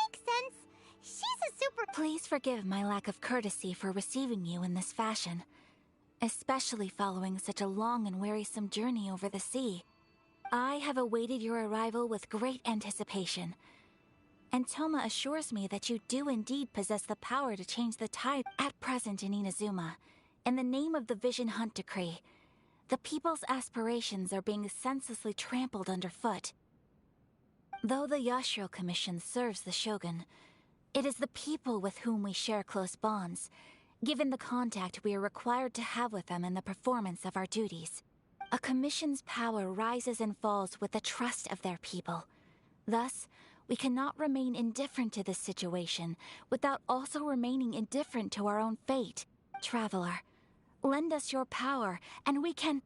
makes sense. She's a super... Please forgive my lack of courtesy for receiving you in this fashion, especially following such a long and wearisome journey over the sea. I have awaited your arrival with great anticipation, and Toma assures me that you do indeed possess the power to change the tide at present in Inazuma. In the name of the Vision Hunt Decree, the people's aspirations are being senselessly trampled underfoot. Though the Yashiro Commission serves the Shogun, it is the people with whom we share close bonds, given the contact we are required to have with them in the performance of our duties. A commission's power rises and falls with the trust of their people. Thus, we cannot remain indifferent to this situation without also remaining indifferent to our own fate. Traveler, lend us your power, and we can...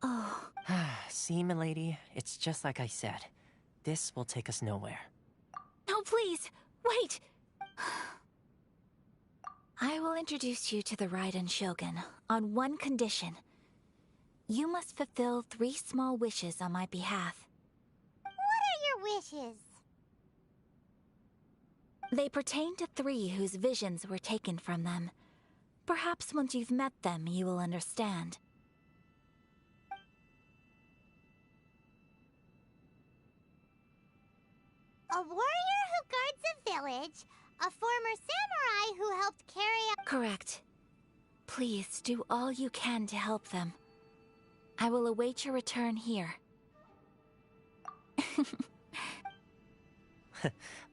Oh. See, milady, it's just like I said. This will take us nowhere. No, please, wait! I will introduce you to the Raiden Shogun on one condition. You must fulfill 3 small wishes on my behalf. What are your wishes? They pertain to 3 whose visions were taken from them. Perhaps once you've met them, you will understand. A warrior who guards a village, a former samurai who helped carry out... Correct. Please do all you can to help them. I will await your return here.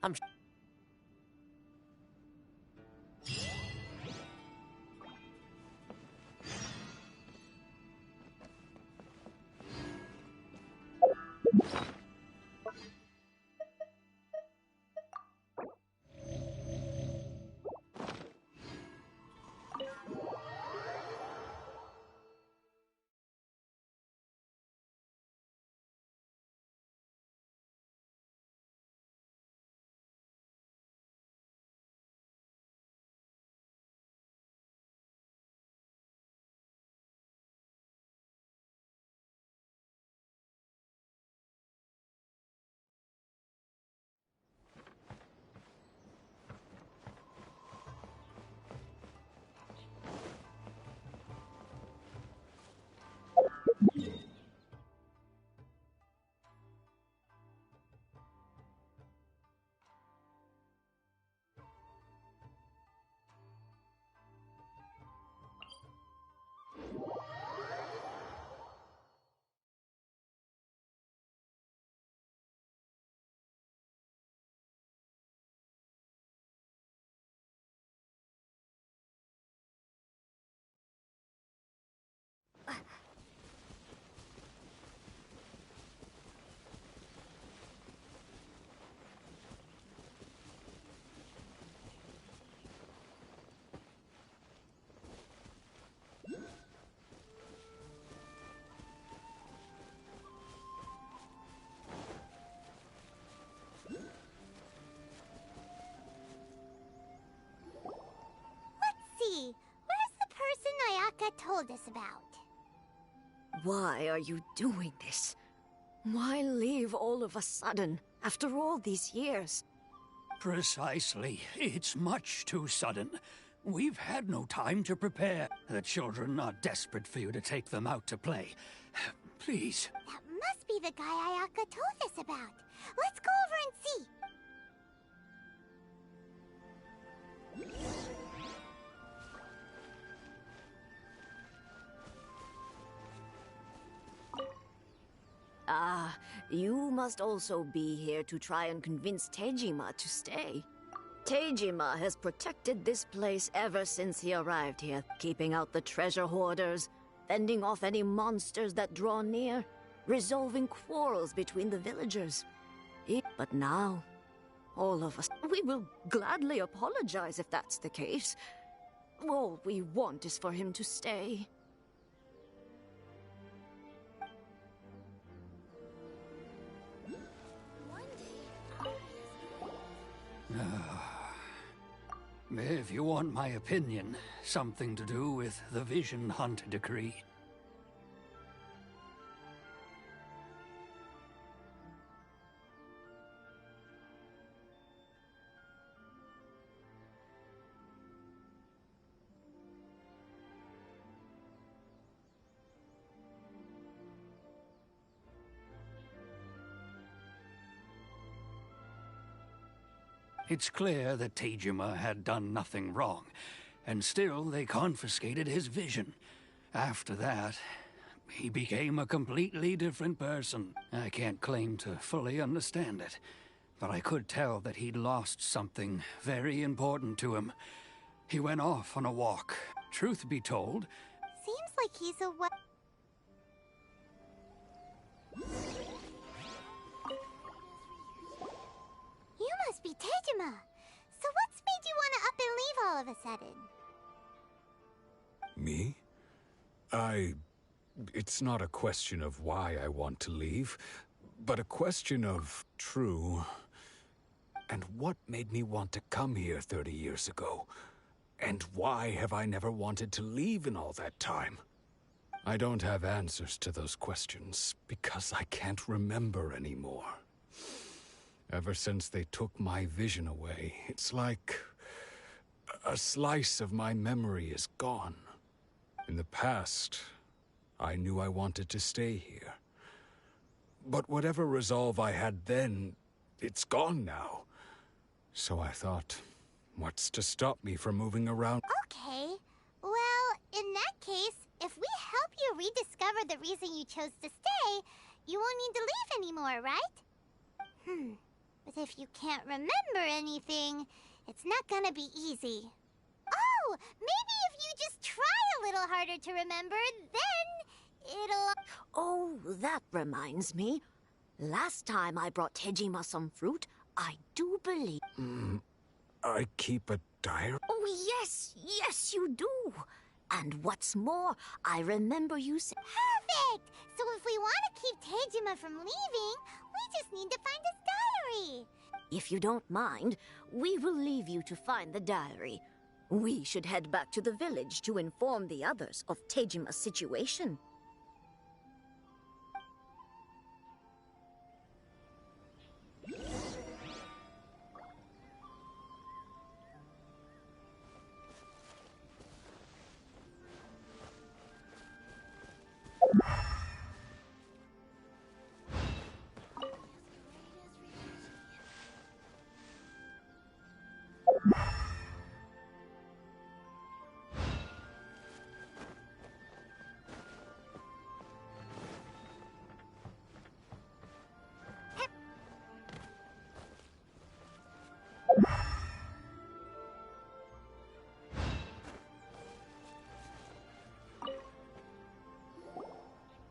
I'm... See, where's the person Ayaka told us about? Why are you doing this? Why leave all of a sudden, after all these years? Precisely. It's much too sudden. We've had no time to prepare. The children are desperate for you to take them out to play. Please. That must be the guy Ayaka told us about. Let's go over and see. Ah, you must also be here to try and convince Tejima to stay. Tejima has protected this place ever since he arrived here, keeping out the treasure hoarders, fending off any monsters that draw near, resolving quarrels between the villagers. But now, all of us, we will gladly apologize if that's the case. All we want is for him to stay. If you want my opinion, something to do with the Vision Hunt decree. It's clear that Tejima had done nothing wrong, and still they confiscated his vision. After that, he became a completely different person. I can't claim to fully understand it, but I could tell that he'd lost something very important to him. He went off on a walk. Truth be told, Seems like he's away. You must be Tejima. So what's made you want to up and leave all of a sudden? Me? It's not a question of why I want to leave, but a question of true. And what made me want to come here 30 years ago? And why have I never wanted to leave in all that time? I don't have answers to those questions because I can't remember anymore. Ever since they took my vision away, it's like a slice of my memory is gone. In the past, I knew I wanted to stay here. But whatever resolve I had then, it's gone now. So I thought, what's to stop me from moving around? Okay. Well, in that case, if we help you rediscover the reason you chose to stay, you won't need to leave anymore, right? But if you can't remember anything, it's not gonna be easy. Oh, maybe if you just try a little harder to remember, then it'll... Oh, that reminds me. Last time I brought Tejima some fruit, I do believe... I keep a diary? Oh, yes, you do. And what's more, I remember you said... Perfect! So if we want to keep Tejima from leaving, we just need to find his diary. If you don't mind, we will leave you to find the diary. We should head back to the village to inform the others of Tejima's situation.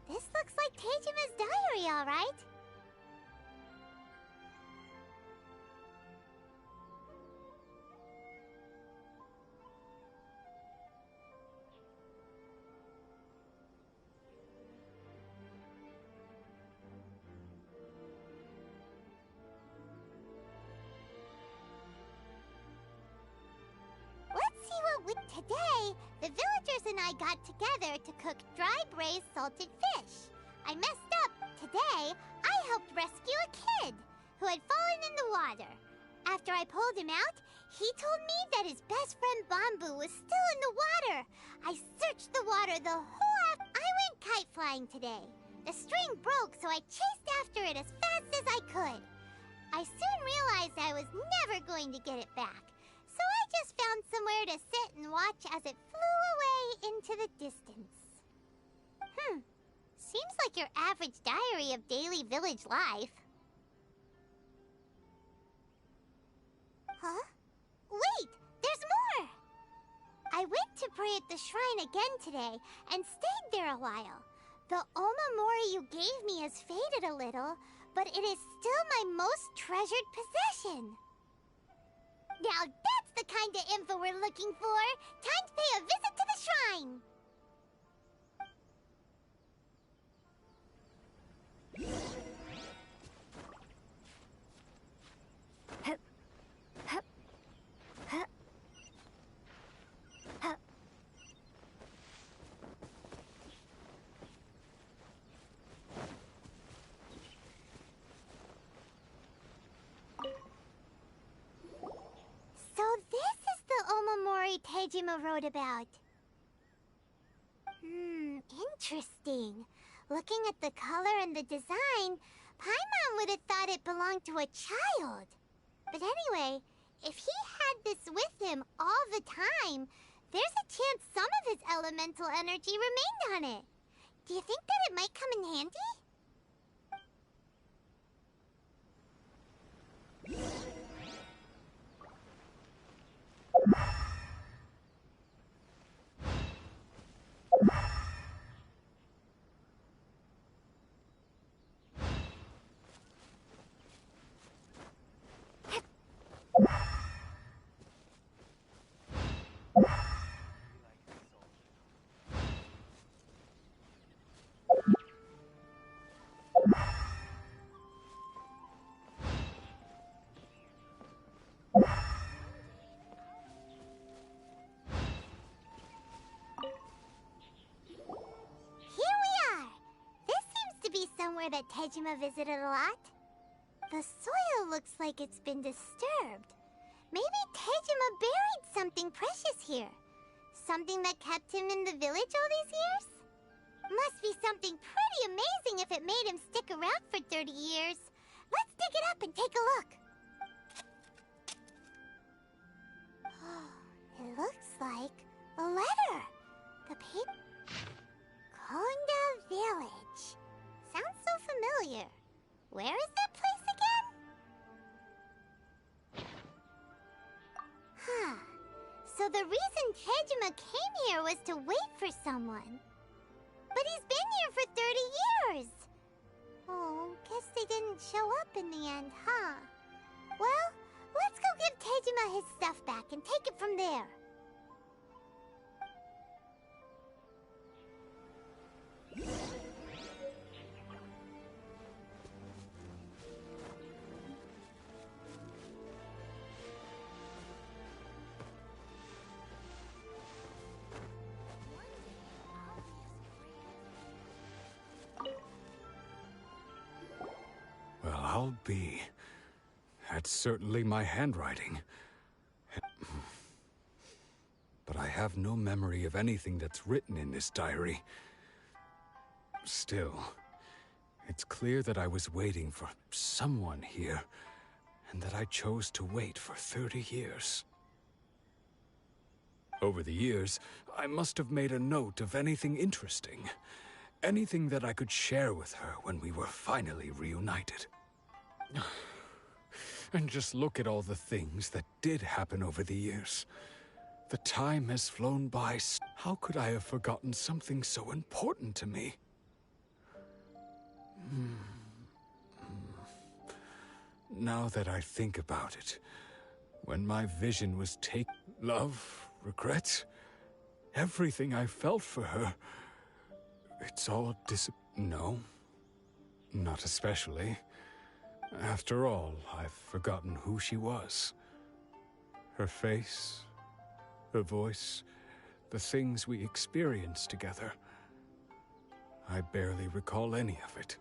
This looks like Tejima's diary, all right. Let's see what we... Today, the villagers and I got together to cook dry braised salted fish. I messed up. Today, I helped rescue a kid who had fallen in the water. After I pulled him out, he told me that his best friend Bamboo was still in the water. I searched the water the whole I went kite flying today. The string broke, so I chased after it as fast as I could. I soon realized I was never going to get it back. So I just found somewhere to sit and watch as it flew away into the distance. Seems like your average diary of daily village life. Huh? Wait! There's more! I went to pray at the shrine again today and stayed there a while. The Omamori you gave me has faded a little, but it is still my most treasured possession. Now that's the kind of info we're looking for. Time to pay a visit to the shrine. So this is the Omamori Tejima wrote about. Interesting. Looking at the color and the design, Paimon would have thought it belonged to a child. But anyway, if he had this with him all the time, there's a chance some of his elemental energy remained on it. Do you think that it might come in handy? Somewhere that Tejima visited a lot. The soil looks like it's been disturbed. Maybe Tejima buried something precious here. Something that kept him in the village all these years? Must be something pretty amazing if it made him stick around for 30 years. Let's dig it up and take a look. It looks like a letter. The paper... Konda Village. Sounds so familiar. Where is that place again? Huh. So the reason Tejima came here was to wait for someone. But he's been here for 30 years. Oh, guess they didn't show up in the end, huh? Well, let's go give Tejima his stuff back and take it from there. Well, I'll be. That's certainly my handwriting. But I have no memory of anything that's written in this diary. Still, it's clear that I was waiting for someone here, and that I chose to wait for 30 years. Over the years, I must have made a note of anything interesting. Anything that I could share with her when we were finally reunited. And just look at all the things that did happen over the years. The time has flown by. How could I have forgotten something so important to me? Now that I think about it, when my vision was taken, love, regret, everything I felt for her, it's all No, not especially. After all, I've forgotten who she was. Her face, her voice, the things we experienced together. I barely recall any of it.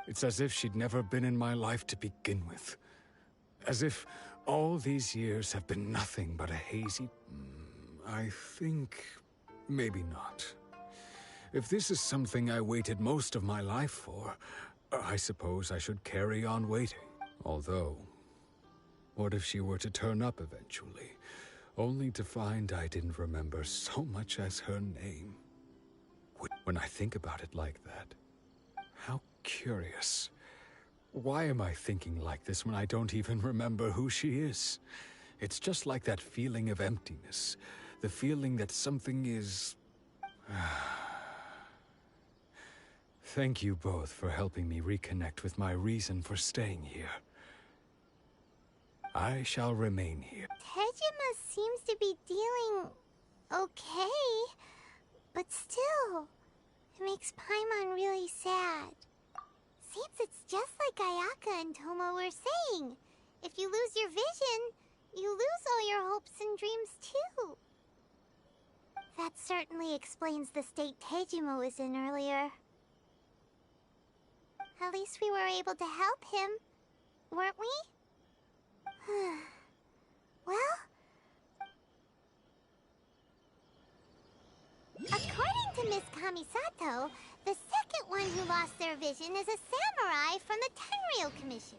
It's as if she'd never been in my life to begin with. As if all these years have been nothing but a hazy... I think... maybe not. If this is something I waited most of my life for, I suppose I should carry on waiting. Although, what if she were to turn up eventually, only to find I didn't remember so much as her name? When I think about it like that, how curious. Why am I thinking like this when I don't even remember who she is? It's just like that feeling of emptiness. The feeling that something is... Thank you both for helping me reconnect with my reason for staying here. I shall remain here. Tejima seems to be dealing okay, but still, it makes Paimon really sad. Seems it's just like Ayaka and Toma were saying. If you lose your vision, you lose all your hopes and dreams too. That certainly explains the state Tejima was in earlier. At least we were able to help him, weren't we? Well, according to Miss Kamisato, the second one who lost their vision is a samurai from the Tenryou Commission.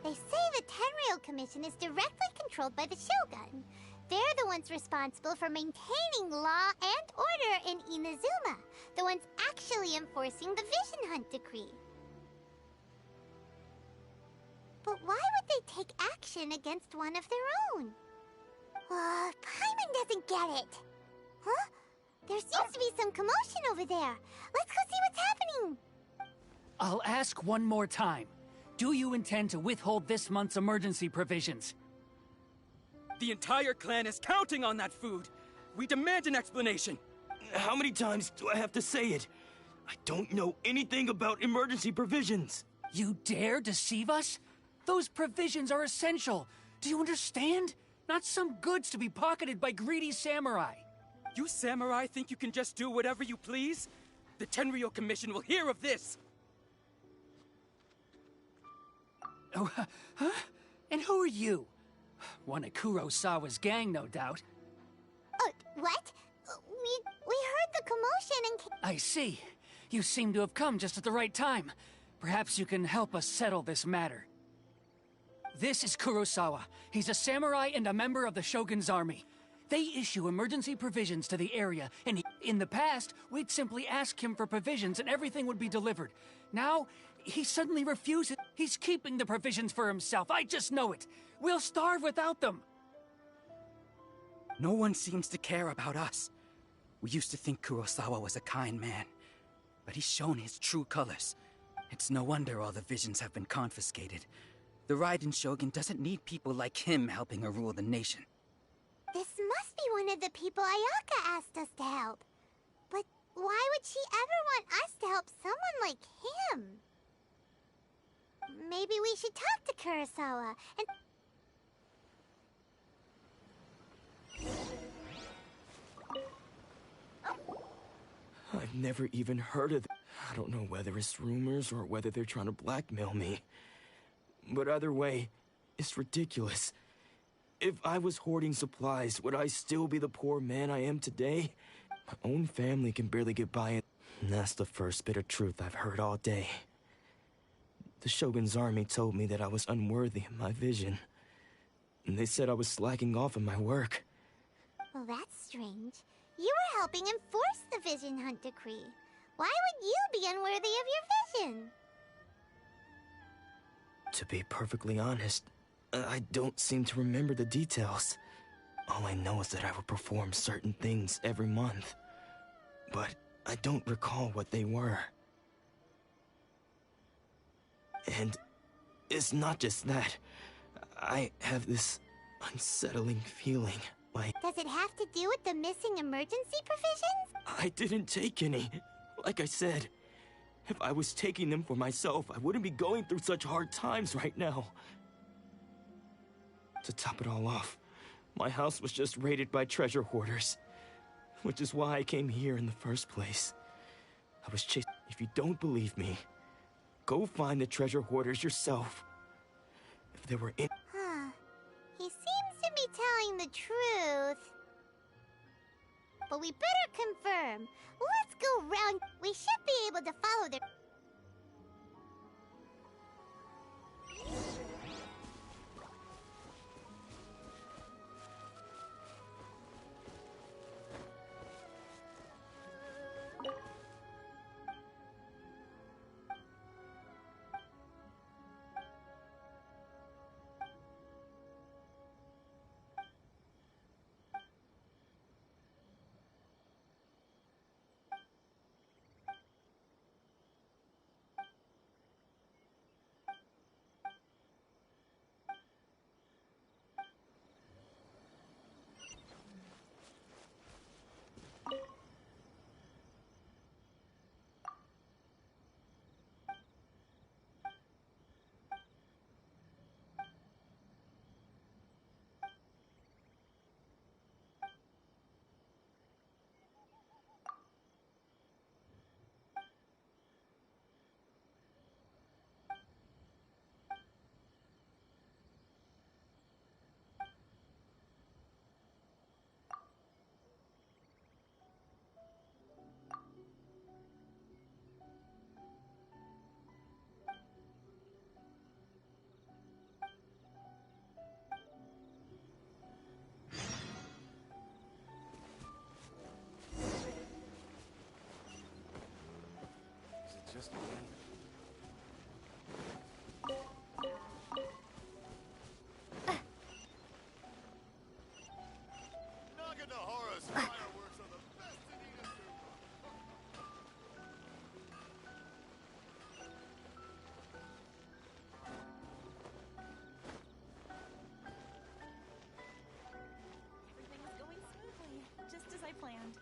They say the Tenryou Commission is directly controlled by the Shogun. They're the ones responsible for maintaining law and order in Inazuma, the ones actually enforcing the Vision Hunt decree. But why would they take action against one of their own? Paimon doesn't get it. Huh? There seems to be some commotion over there. Let's go see what's happening. I'll ask one more time. Do you intend to withhold this month's emergency provisions? The entire clan is counting on that food! We demand an explanation! How many times do I have to say it? I don't know anything about emergency provisions! You dare deceive us? Those provisions are essential. Do you understand? Not some goods to be pocketed by greedy samurai. You samurai think you can just do whatever you please? The Tenryou Commission will hear of this! Oh, huh? And who are you? One of Kurosawa's gang, no doubt. What? We heard the commotion and... I see. You seem to have come just at the right time. Perhaps you can help us settle this matter. This is Kurosawa. He's a samurai and a member of the Shogun's army. They issue emergency provisions to the area, and in the past, we'd simply ask him for provisions and everything would be delivered. Now, he suddenly refuses. He's keeping the provisions for himself. I just know it. We'll starve without them. No one seems to care about us. We used to think Kurosawa was a kind man, but he's shown his true colors. It's no wonder all the visions have been confiscated. The Raiden Shogun doesn't need people like him helping her rule the nation. This must be one of the people Ayaka asked us to help. But why would she ever want us to help someone like him? Maybe we should talk to Kurosawa and... I've never even heard of them. I don't know whether it's rumors or whether they're trying to blackmail me. But either way, it's ridiculous. If I was hoarding supplies, would I still be the poor man I am today? My own family can barely get by it. And that's the first bit of truth I've heard all day. The Shogun's army told me that I was unworthy of my vision. And they said I was slacking off in my work. Well, that's strange. You were helping enforce the Vision Hunt decree. Why would you be unworthy of your vision? To be perfectly honest, I don't seem to remember the details. All I know is that I would perform certain things every month. But I don't recall what they were. And it's not just that. I have this unsettling feeling like... Does it have to do with the missing emergency provisions? I didn't take any. Like I said, if I was taking them for myself, I wouldn't be going through such hard times right now. To top it all off, my house was just raided by treasure hoarders. Which is why I came here in the first place. I was chased. If you don't believe me, go find the treasure hoarders yourself. If there were in— Huh. He seems to be telling the truth. But we better confirm. Let's go round. We should be able to follow their... just Naganohara's fireworks are the best in Inazu. Everything is going smoothly, just as I planned.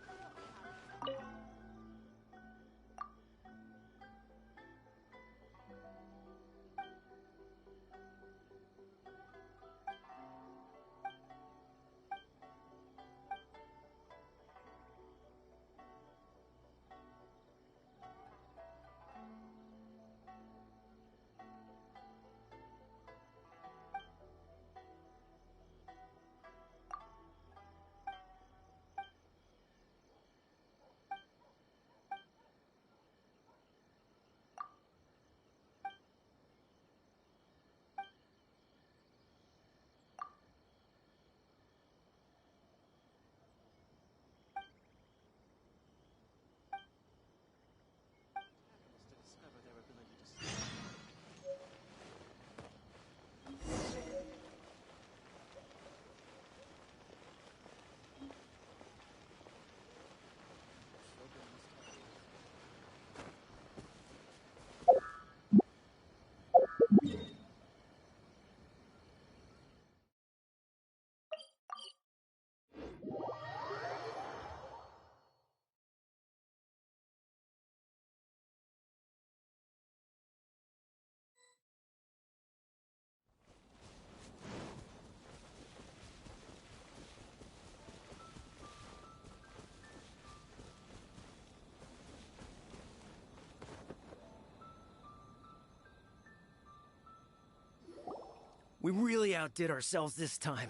We really outdid ourselves this time.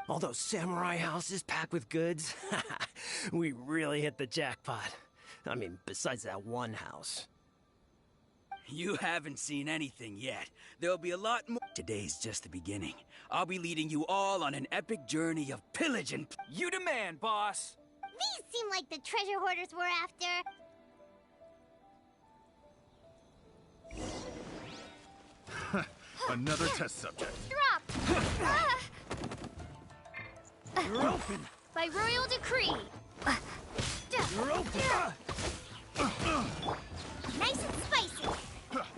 All those samurai houses packed with goods, we really hit the jackpot. I mean, besides that one house. You haven't seen anything yet. There'll be a lot more. Today's just the beginning. I'll be leading you all on an epic journey of pillage and... You demand, boss! These seem like the treasure hoarders we're after. Another test subject. Drop! You're open! By royal decree! You're open! Nice and spicy.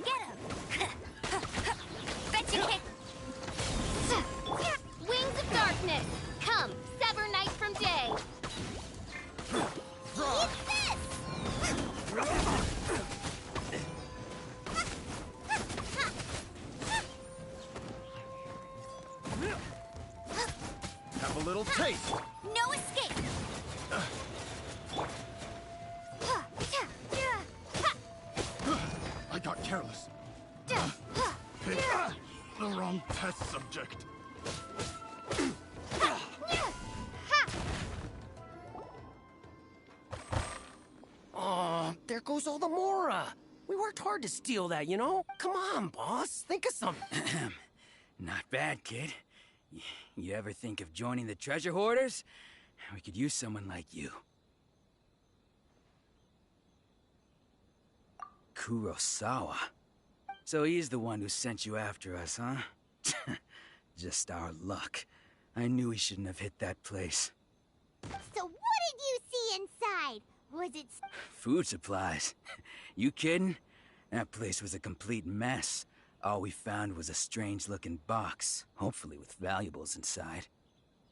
Get him. Bet you can't. Wings of darkness! Come, sever night from day! Eat this! Have a little taste. No careless. Pick the wrong test subject. Oh, there goes all the Mora. We worked hard to steal that, you know? Come on, boss. Think of something. Not bad, kid. You ever think of joining the treasure hoarders? We could use someone like you. Kurosawa. So he's the one who sent you after us, huh? Just our luck. I knew he shouldn't have hit that place. So what did you see inside? Was it... Food supplies. You kidding? That place was a complete mess. All we found was a strange-looking box, hopefully with valuables inside.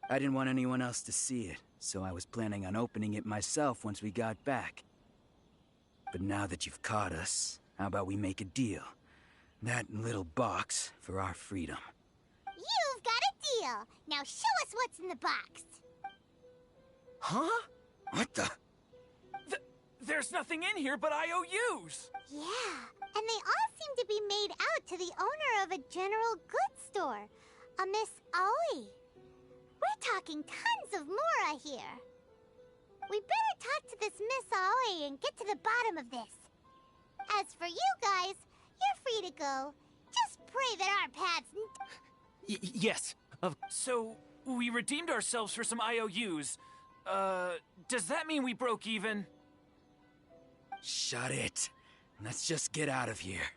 I didn't want anyone else to see it, so I was planning on opening it myself once we got back. But now that you've caught us, how about we make a deal? That little box for our freedom. You've got a deal! Now show us what's in the box! Huh? What the? There's nothing in here but IOUs! Yeah, and they all seem to be made out to the owner of a general goods store, a Miss Aoi. We're talking tons of Mora here. We better talk to this Miss Aoi and get to the bottom of this. As for you guys, you're free to go. Just pray that our paths... Yes. So, we redeemed ourselves for some IOUs. Does that mean we broke even? Shut it. Let's just get out of here.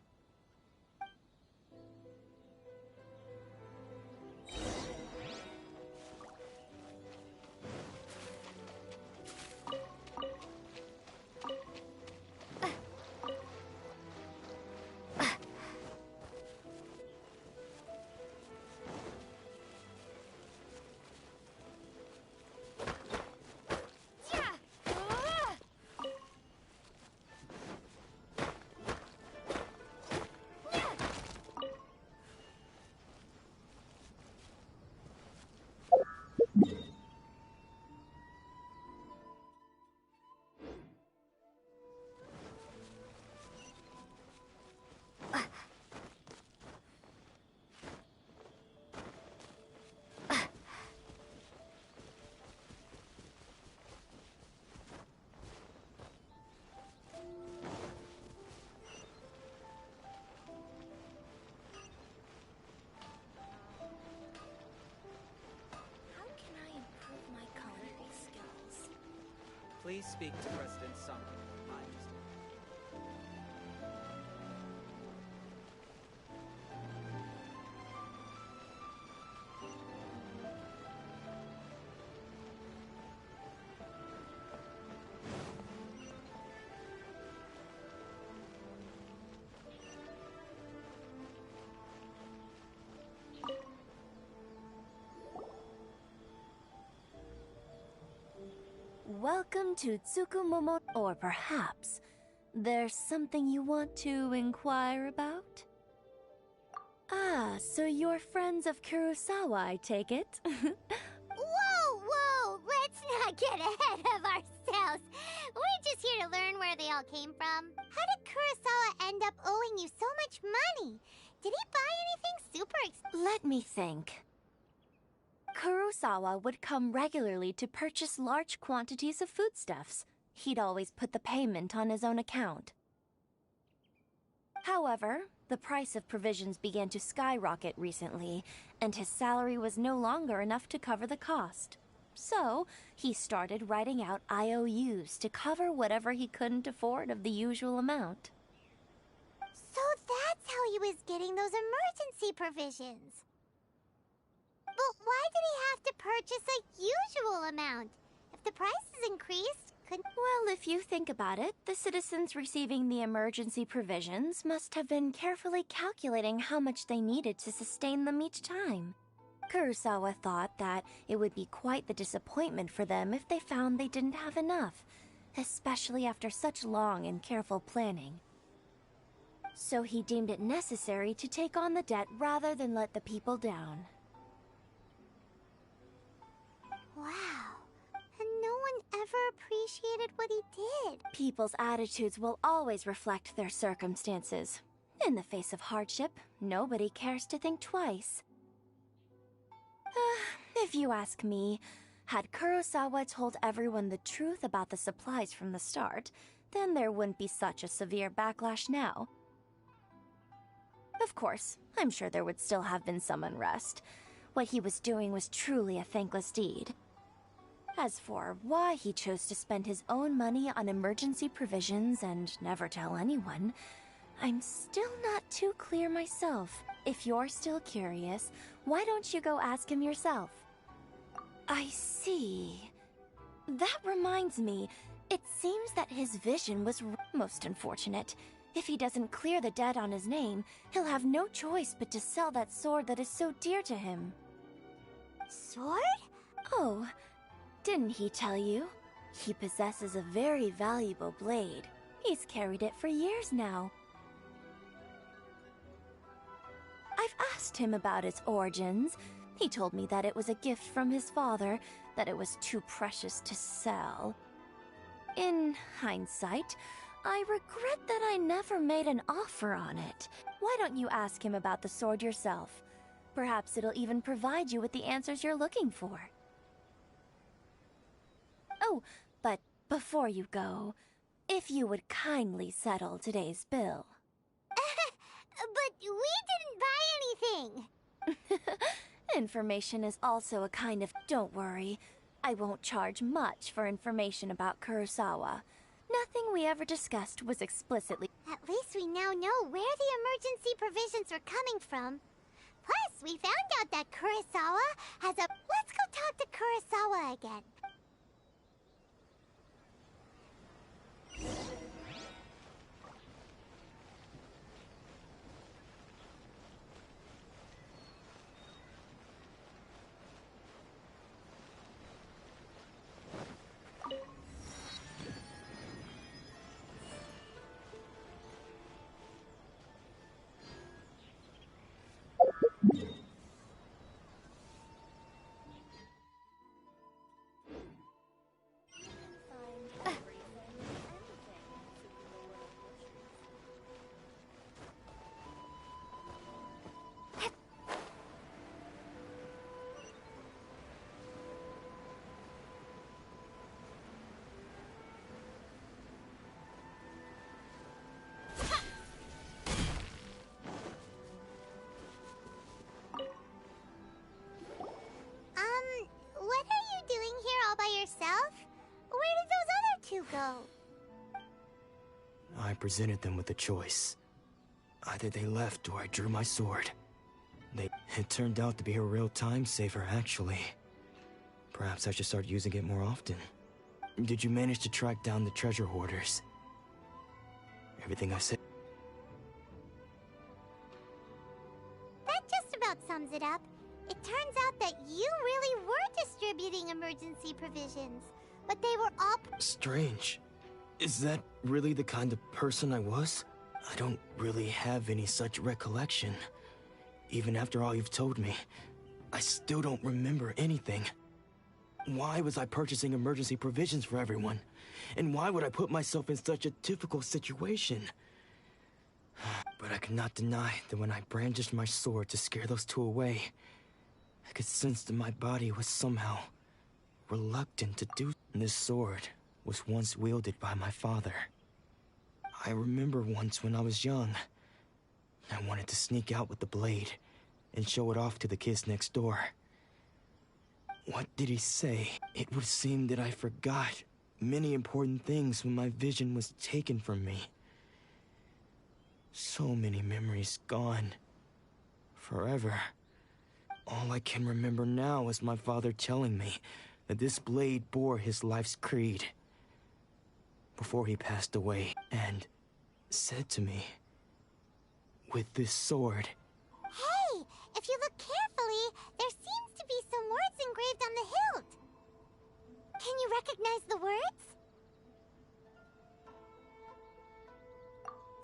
Please speak to President Summer. Welcome to Tsukumomo, or perhaps there's something you want to inquire about? Ah, so you're friends of Kurosawa, I take it? Whoa! Let's not get ahead of ourselves. We're just here to learn where they all came from. How did Kurosawa end up owing you so much money? Did he buy anything super Let me think. Kurosawa would come regularly to purchase large quantities of foodstuffs. He'd always put the payment on his own account. However, the price of provisions began to skyrocket recently, and his salary was no longer enough to cover the cost. So, he started writing out IOUs to cover whatever he couldn't afford of the usual amount. So that's how he was getting those emergency provisions. But why did he have to purchase a usual amount? If the prices increased, couldn't... Well, if you think about it, the citizens receiving the emergency provisions must have been carefully calculating how much they needed to sustain them each time. Kurosawa thought that it would be quite the disappointment for them if they found they didn't have enough, especially after such long and careful planning. So he deemed it necessary to take on the debt rather than let the people down. Wow. And no one ever appreciated what he did. People's attitudes will always reflect their circumstances. In the face of hardship, nobody cares to think twice. If you ask me, had Kurosawa told everyone the truth about the supplies from the start, then there wouldn't be such a severe backlash now. Of course, I'm sure there would still have been some unrest. What he was doing was truly a thankless deed. As for why he chose to spend his own money on emergency provisions and never tell anyone, I'm still not too clear myself. If you're still curious, why don't you go ask him yourself? I see. That reminds me, it seems that his vision was most unfortunate. If he doesn't clear the debt on his name, he'll have no choice but to sell that sword that is so dear to him. Sword? Oh, didn't he tell you? He possesses a very valuable blade. He's carried it for years now. I've asked him about its origins. He told me that it was a gift from his father, that it was too precious to sell. In hindsight, I regret that I never made an offer on it. Why don't you ask him about the sword yourself? Perhaps it'll even provide you with the answers you're looking for. Oh, but before you go, if you would kindly settle today's bill. But we didn't buy anything! Information is also a kind of... Don't worry. I won't charge much for information about Kurosawa. Nothing we ever discussed was explicitly... At least we now know where the emergency provisions are coming from. Plus, we found out that Kurosawa has a... Let's go talk to Kurosawa again. What are you doing here all by yourself? Where did those other two go? I presented them with a choice. Either they left or I drew my sword. It turned out to be a real time saver, actually. Perhaps I should start using it more often. Did you manage to track down the treasure hoarders? Everything I said... That just about sums it up. It turns out that you really were distributing emergency provisions, but they were all... Strange. Is that really the kind of person I was? I don't really have any such recollection. Even after all you've told me, I still don't remember anything. Why was I purchasing emergency provisions for everyone? And why would I put myself in such a difficult situation? But I could not deny that when I brandished my sword to scare those two away, I could sense that my body was somehow reluctant to do. This sword was once wielded by my father. I remember once when I was young, I wanted to sneak out with the blade and show it off to the kids next door. What did he say? It would seem that I forgot many important things when my vision was taken from me. So many memories gone. Forever. All I can remember now is my father telling me that this blade bore his life's creed before he passed away, and said to me, with this sword... Hey! If you look carefully, there seems to be some words engraved on the hilt. Can you recognize the words?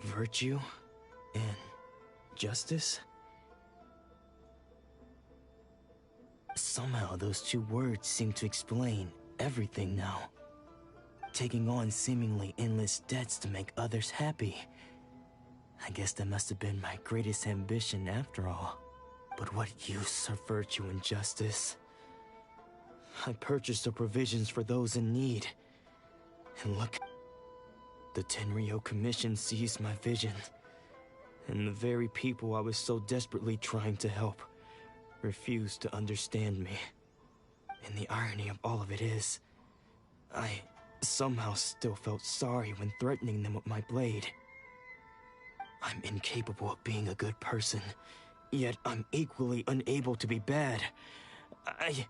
Virtue and justice? Somehow those two words seem to explain everything now. Taking on seemingly endless debts to make others happy. I guess that must have been my greatest ambition after all. But what use of virtue and justice? I purchased the provisions for those in need. And look, the Tenryo Commission seized my vision. And the very people I was so desperately trying to help refused to understand me. And the irony of all of it is, I somehow still felt sorry when threatening them with my blade. I'm incapable of being a good person, yet I'm equally unable to be bad. I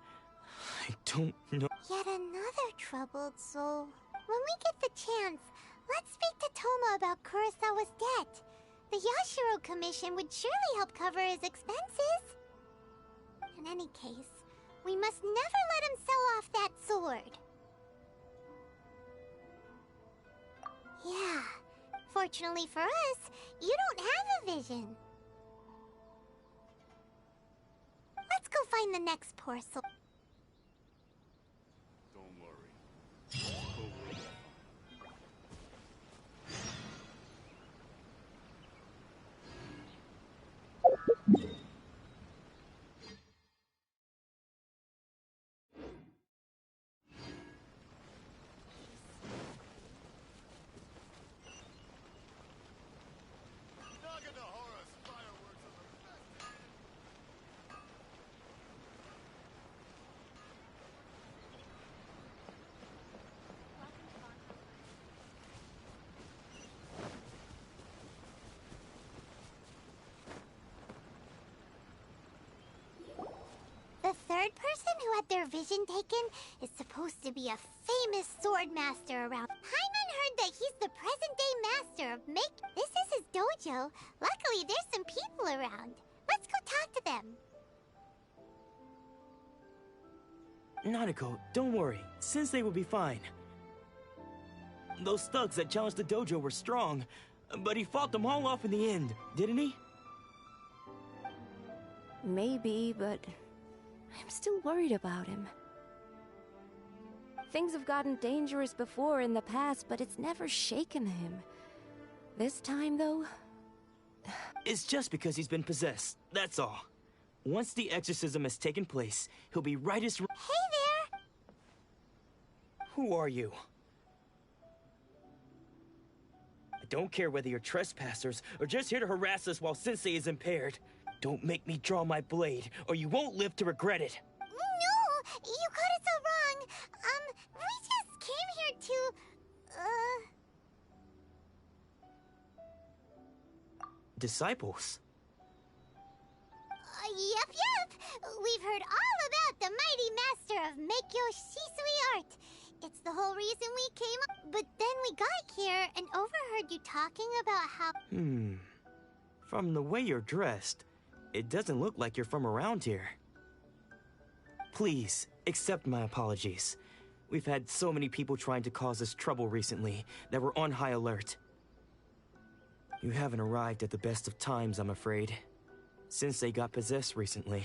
don't know. Yet another troubled soul. When we get the chance, let's speak to Toma about Kurosawa's debt. The Yashiro Commission would surely help cover his expenses. In any case, we must never let him sell off that sword. Yeah, fortunately for us, you don't have a vision. Let's go find the next poor soul. Don't worry. Naganohara's fireworks are the best. The third person who had their vision taken is supposed to be a famous sword master around. Hyman heard that he's the present-day master of make. This is his dojo. Luckily, there's some people around. Let's go talk to them. Nanako, don't worry. Sensei will be fine. Those thugs that challenged the dojo were strong, but he fought them all off in the end, didn't he? Maybe, but I'm still worried about him. Things have gotten dangerous before in the past, but it's never shaken him. This time, though... It's just because he's been possessed, that's all. Once the exorcism has taken place, he'll be right as... Hey there! Who are you? I don't care whether you're trespassers or just here to harass us while Sensei is impaired. Don't make me draw my blade, or you won't live to regret it. No! You got it so wrong! We just came here to... Disciples? Yep. We've heard all about the mighty master of Meikyo Shisui art. It's the whole reason we came up. But then we got here and overheard you talking about how... From the way you're dressed, it doesn't look like you're from around here. Please, accept my apologies. We've had so many people trying to cause us trouble recently that we're on high alert. You haven't arrived at the best of times, I'm afraid. Sensei got possessed recently,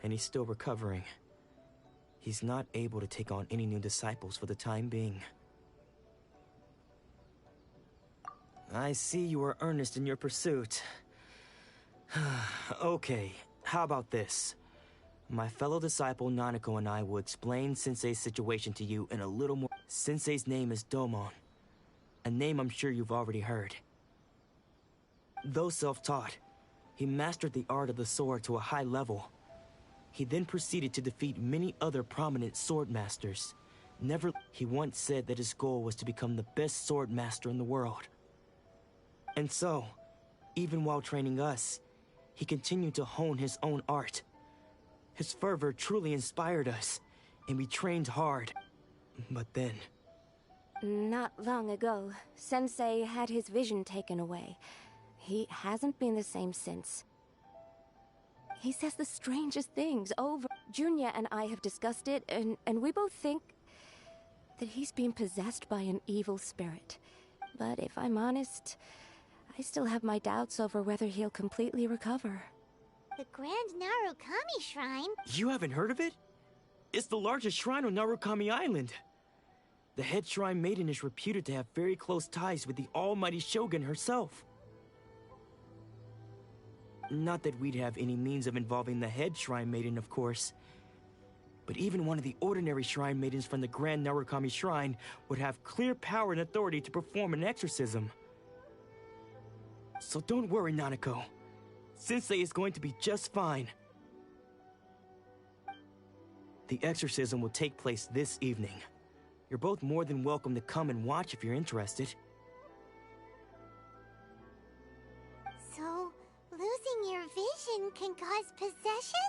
and he's still recovering. He's not able to take on any new disciples for the time being. I see you are earnest in your pursuit. Okay, how about this? My fellow disciple Nanako and I will explain Sensei's situation to you in a little more... Sensei's name is Domon, a name I'm sure you've already heard. Though self-taught, he mastered the art of the sword to a high level. He then proceeded to defeat many other prominent sword masters. He once said that his goal was to become the best sword master in the world. And so, even while training us, he continued to hone his own art. His fervor truly inspired us, and we trained hard. But then... Not long ago, Sensei had his vision taken away. He hasn't been the same since. He says the strangest things over. Junya and I have discussed it, and we both think that he's been possessed by an evil spirit. But if I'm honest, I still have my doubts over whether he'll completely recover. The Grand Narukami Shrine? You haven't heard of it? It's the largest shrine on Narukami Island. The head shrine maiden is reputed to have very close ties with the almighty Shogun herself. Not that we'd have any means of involving the head Shrine Maiden, of course. But even one of the ordinary Shrine Maidens from the Grand Narukami Shrine would have clear power and authority to perform an exorcism. So don't worry, Nanako. Sensei is going to be just fine. The exorcism will take place this evening. You're both more than welcome to come and watch if you're interested. So, losing your vision can cause possession?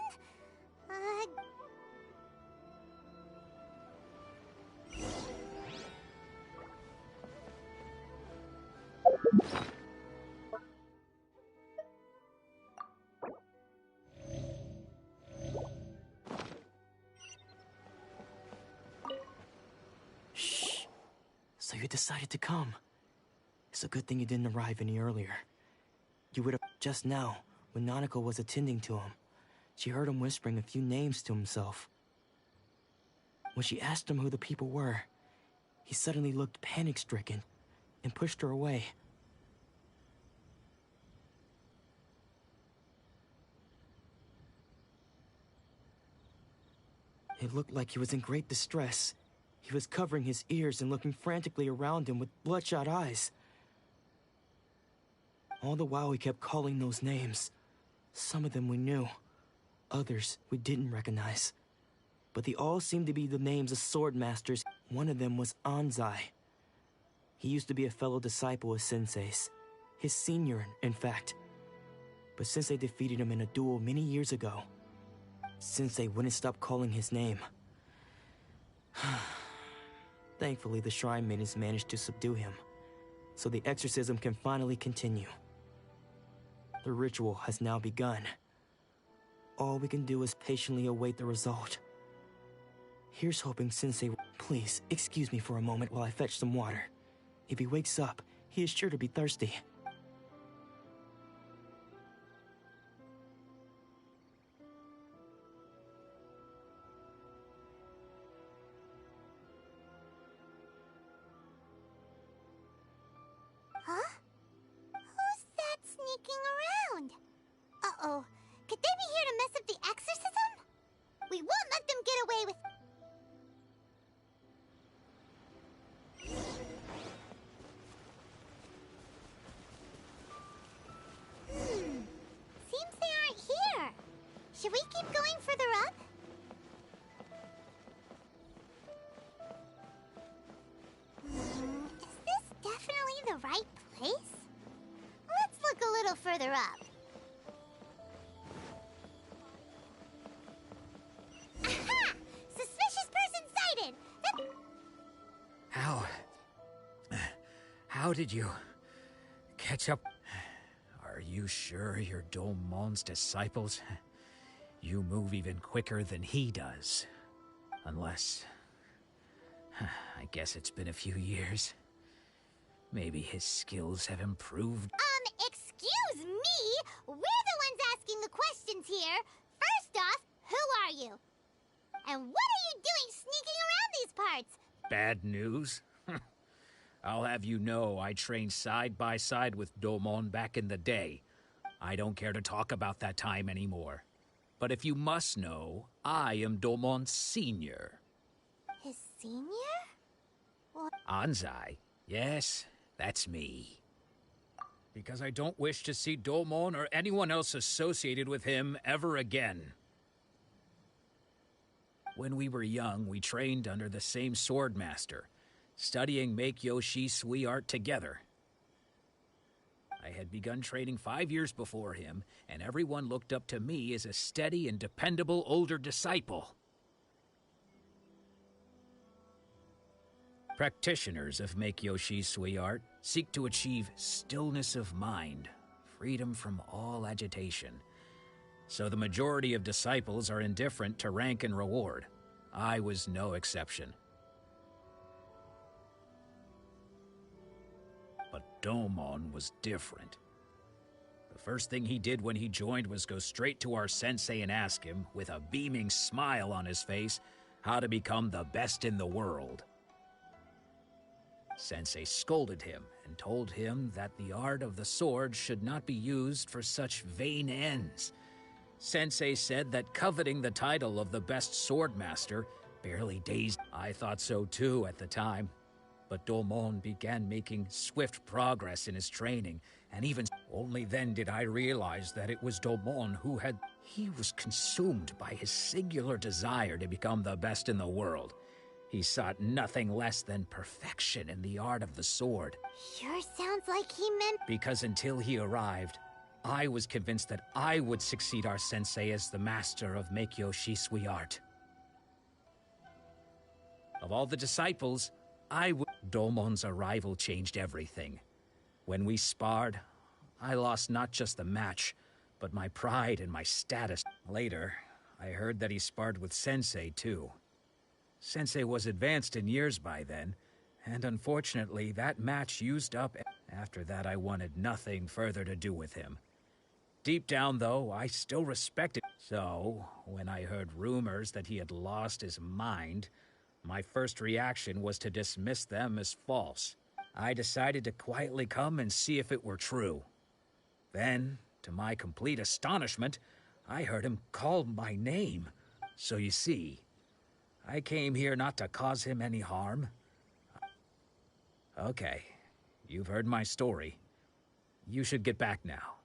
Shh. So you decided to come. It's a good thing you didn't arrive any earlier. You would have just now, when Nanako was attending to him. She heard him whispering a few names to himself. When she asked him who the people were, he suddenly looked panic-stricken and pushed her away. It looked like he was in great distress. He was covering his ears and looking frantically around him with bloodshot eyes. All the while he kept calling those names. Some of them we knew, others we didn't recognize. But they all seemed to be the names of sword masters. One of them was Anzai. He used to be a fellow disciple of Sensei's. His senior, in fact. But Sensei defeated him in a duel many years ago. Sensei wouldn't stop calling his name. Thankfully, the Shrine Maidens managed to subdue him, so the exorcism can finally continue. The ritual has now begun. All we can do is patiently await the result. Here's hoping Sensei... Please, excuse me for a moment while I fetch some water. If he wakes up, he is sure to be thirsty. Huh? Who's that sneaking around? Uh-oh. Could they be here to mess up the exorcism? We won't let them get away with... Seems they aren't here. Should we keep going further up? Is this definitely the right place? Let's look a little further up. Aha! Suspicious person sighted! How did you catch up? Are you sure you're Domon's disciples? You move even quicker than he does. Unless... I guess it's been a few years. Maybe his skills have improved. Excuse me? We're the ones asking the questions here. First off, who are you? And what are you doing sneaking around these parts? Bad news? I'll have you know I trained side by side with Domon back in the day. I don't care to talk about that time anymore. But if you must know, I am Domon's senior. His senior? What? Anzai? Yes, that's me. Because I don't wish to see Domon or anyone else associated with him ever again. When we were young, we trained under the same sword master, studying Make-Yoshi Sui art together. I had begun training 5 years before him, and everyone looked up to me as a steady and dependable older disciple. Practitioners of Make-Yoshi Sui art seek to achieve stillness of mind, freedom from all agitation. So the majority of disciples are indifferent to rank and reward. I was no exception. But Domon was different. The first thing he did when he joined was go straight to our sensei and ask him, with a beaming smile on his face, how to become the best in the world. Sensei scolded him and told him that the art of the sword should not be used for such vain ends. Sensei said that coveting the title of the best swordmaster barely dazed. I thought so too at the time. But Domon began making swift progress in his training, and even only then did I realize that it was Domon who had... He was consumed by his singular desire to become the best in the world. He sought nothing less than perfection in the art of the sword. Sure sounds like he meant... Because until he arrived, I was convinced that I would succeed our sensei as the master of Meikyo Shisui art. Of all the disciples, Domon's arrival changed everything. When we sparred, I lost not just the match, but my pride and my status. Later, I heard that he sparred with Sensei, too. Sensei was advanced in years by then, and unfortunately, that match used up. After that, I wanted nothing further to do with him. Deep down, though, I still respected. So, when I heard rumors that he had lost his mind, my first reaction was to dismiss them as false. I decided to quietly come and see if it were true. Then, to my complete astonishment, I heard him call my name. So you see, I came here not to cause him any harm. Okay, you've heard my story. You should get back now.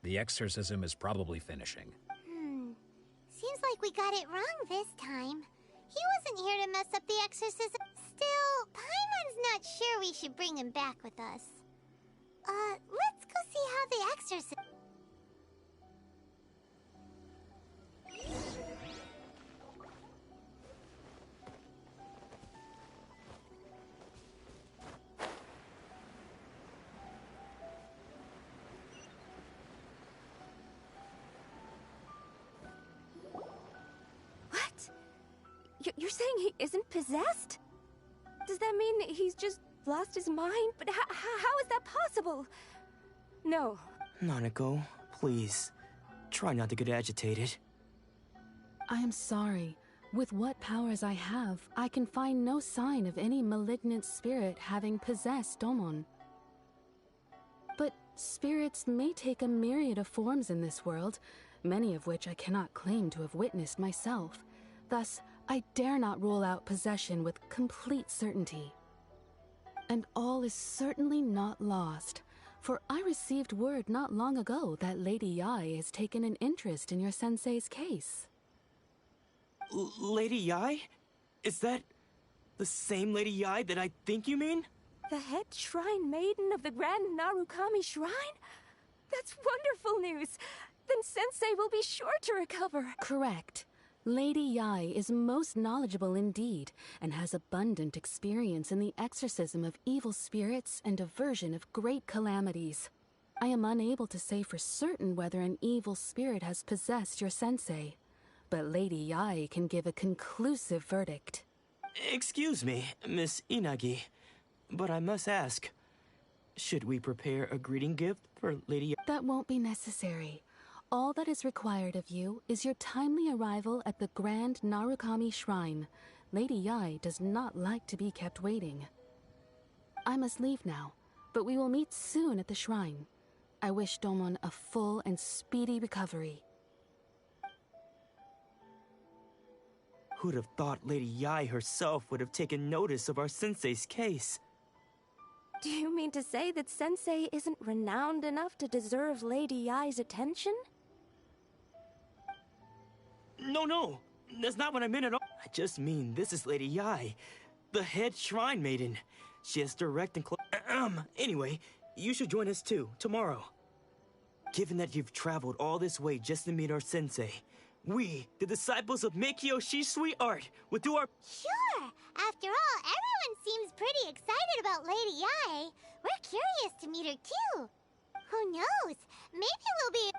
The exorcism is probably finishing. Seems like we got it wrong this time. He wasn't here to mess up the exorcism. Still, Paimon's not sure we should bring him back with us. Let's go see how the exorcism... You're saying he isn't possessed? Does that mean he's just lost his mind? But how is that possible? No. Nanako, please. Try not to get agitated. I am sorry. With what powers I have, I can find no sign of any malignant spirit having possessed Domon. But spirits may take a myriad of forms in this world, many of which I cannot claim to have witnessed myself. Thus, I dare not rule out possession with complete certainty. And all is certainly not lost, for I received word not long ago that Lady Yae has taken an interest in your sensei's case. Lady Yae? Is that the same Lady Yae that I think you mean? The head shrine maiden of the Grand Narukami Shrine? That's wonderful news! Then Sensei will be sure to recover. Correct. Lady Yae is most knowledgeable indeed, and has abundant experience in the exorcism of evil spirits and aversion of great calamities. I am unable to say for certain whether an evil spirit has possessed your sensei, but Lady Yae can give a conclusive verdict. Excuse me, Miss Inagi, but I must ask, should we prepare a greeting gift for Lady Yae? That won't be necessary. All that is required of you is your timely arrival at the Grand Narukami Shrine. Lady Yae does not like to be kept waiting. I must leave now, but we will meet soon at the shrine. I wish Domon a full and speedy recovery. Who'd have thought Lady Yae herself would have taken notice of our sensei's case? Do you mean to say that Sensei isn't renowned enough to deserve Lady Yae's attention? No, that's not what I meant at all. I just mean this is Lady Yae, the head shrine maiden. She has direct and anyway, you should join us too, tomorrow. Given that you've traveled all this way just to meet our sensei, we, the disciples of Meikyo Shisui art, will do our... Sure! After all, everyone seems pretty excited about Lady Yae. We're curious to meet her too. Who knows? Maybe we'll be...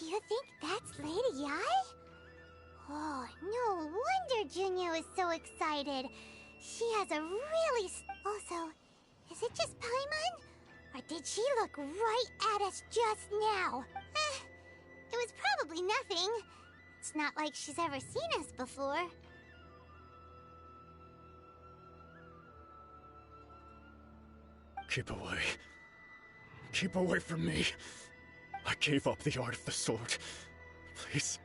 Do you think that's Lady Ai? Oh, no wonder Junior is so excited. She has a really... Also, is it just Paimon? Or did she look right at us just now? It was probably nothing. It's not like she's ever seen us before. Keep away. Keep away from me. I gave up the art of the sword. Please,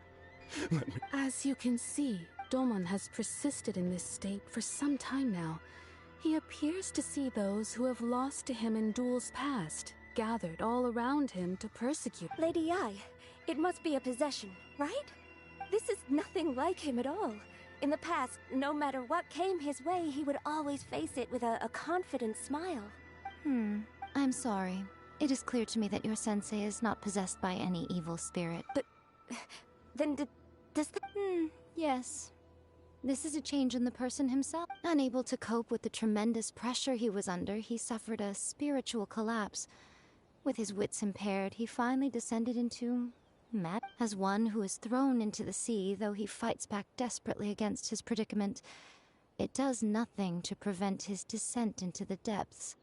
let me... As you can see, Domon has persisted in this state for some time now. He appears to see those who have lost to him in duels past, gathered all around him to persecute. Lady Ai, it must be a possession, right? This is nothing like him at all. In the past, no matter what came his way, he would always face it with a confident smile. I'm sorry. It is clear to me that your sensei is not possessed by any evil spirit. But... then does the... Yes. This is a change in the person himself. Unable to cope with the tremendous pressure he was under, he suffered a spiritual collapse. With his wits impaired, he finally descended into... mad. As one who is thrown into the sea, though he fights back desperately against his predicament, it does nothing to prevent his descent into the depths.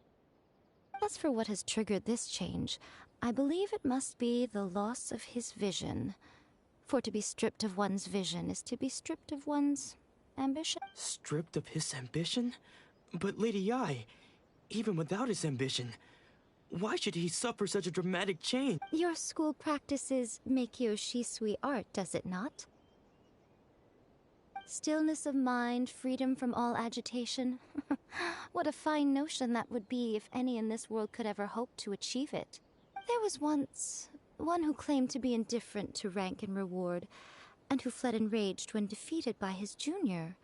As for what has triggered this change, I believe it must be the loss of his vision. For to be stripped of one's vision is to be stripped of one's ambition. Stripped of his ambition? But Lady Ai, even without his ambition, why should he suffer such a dramatic change? Your school practices Meikyo Shisui art, does it not? Stillness of mind, freedom from all agitation. What a fine notion that would be if any in this world could ever hope to achieve it. There was once one who claimed to be indifferent to rank and reward, and who fled enraged when defeated by his junior.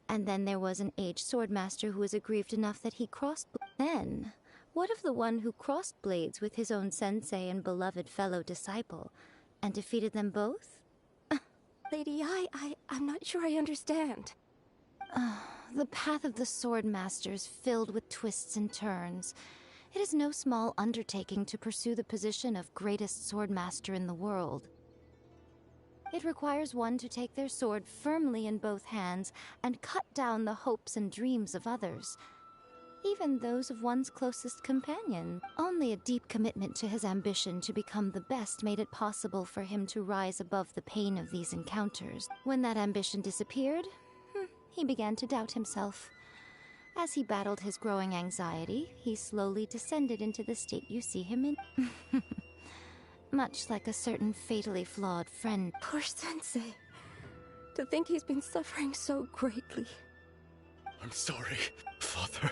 And then there was an aged swordmaster who was aggrieved enough that he crossed... Then, what of the one who crossed blades with his own sensei and beloved fellow disciple, and defeated them both? Lady Ai, I'm not sure I understand. The path of the swordmaster is filled with twists and turns. It is no small undertaking to pursue the position of greatest swordmaster in the world. It requires one to take their sword firmly in both hands and cut down the hopes and dreams of others, even those of one's closest companion. Only a deep commitment to his ambition to become the best made it possible for him to rise above the pain of these encounters. When that ambition disappeared, he began to doubt himself. As he battled his growing anxiety, he slowly descended into the state you see him in. Much like a certain fatally flawed friend. Poor Sensei. To think he's been suffering so greatly. I'm sorry, Father.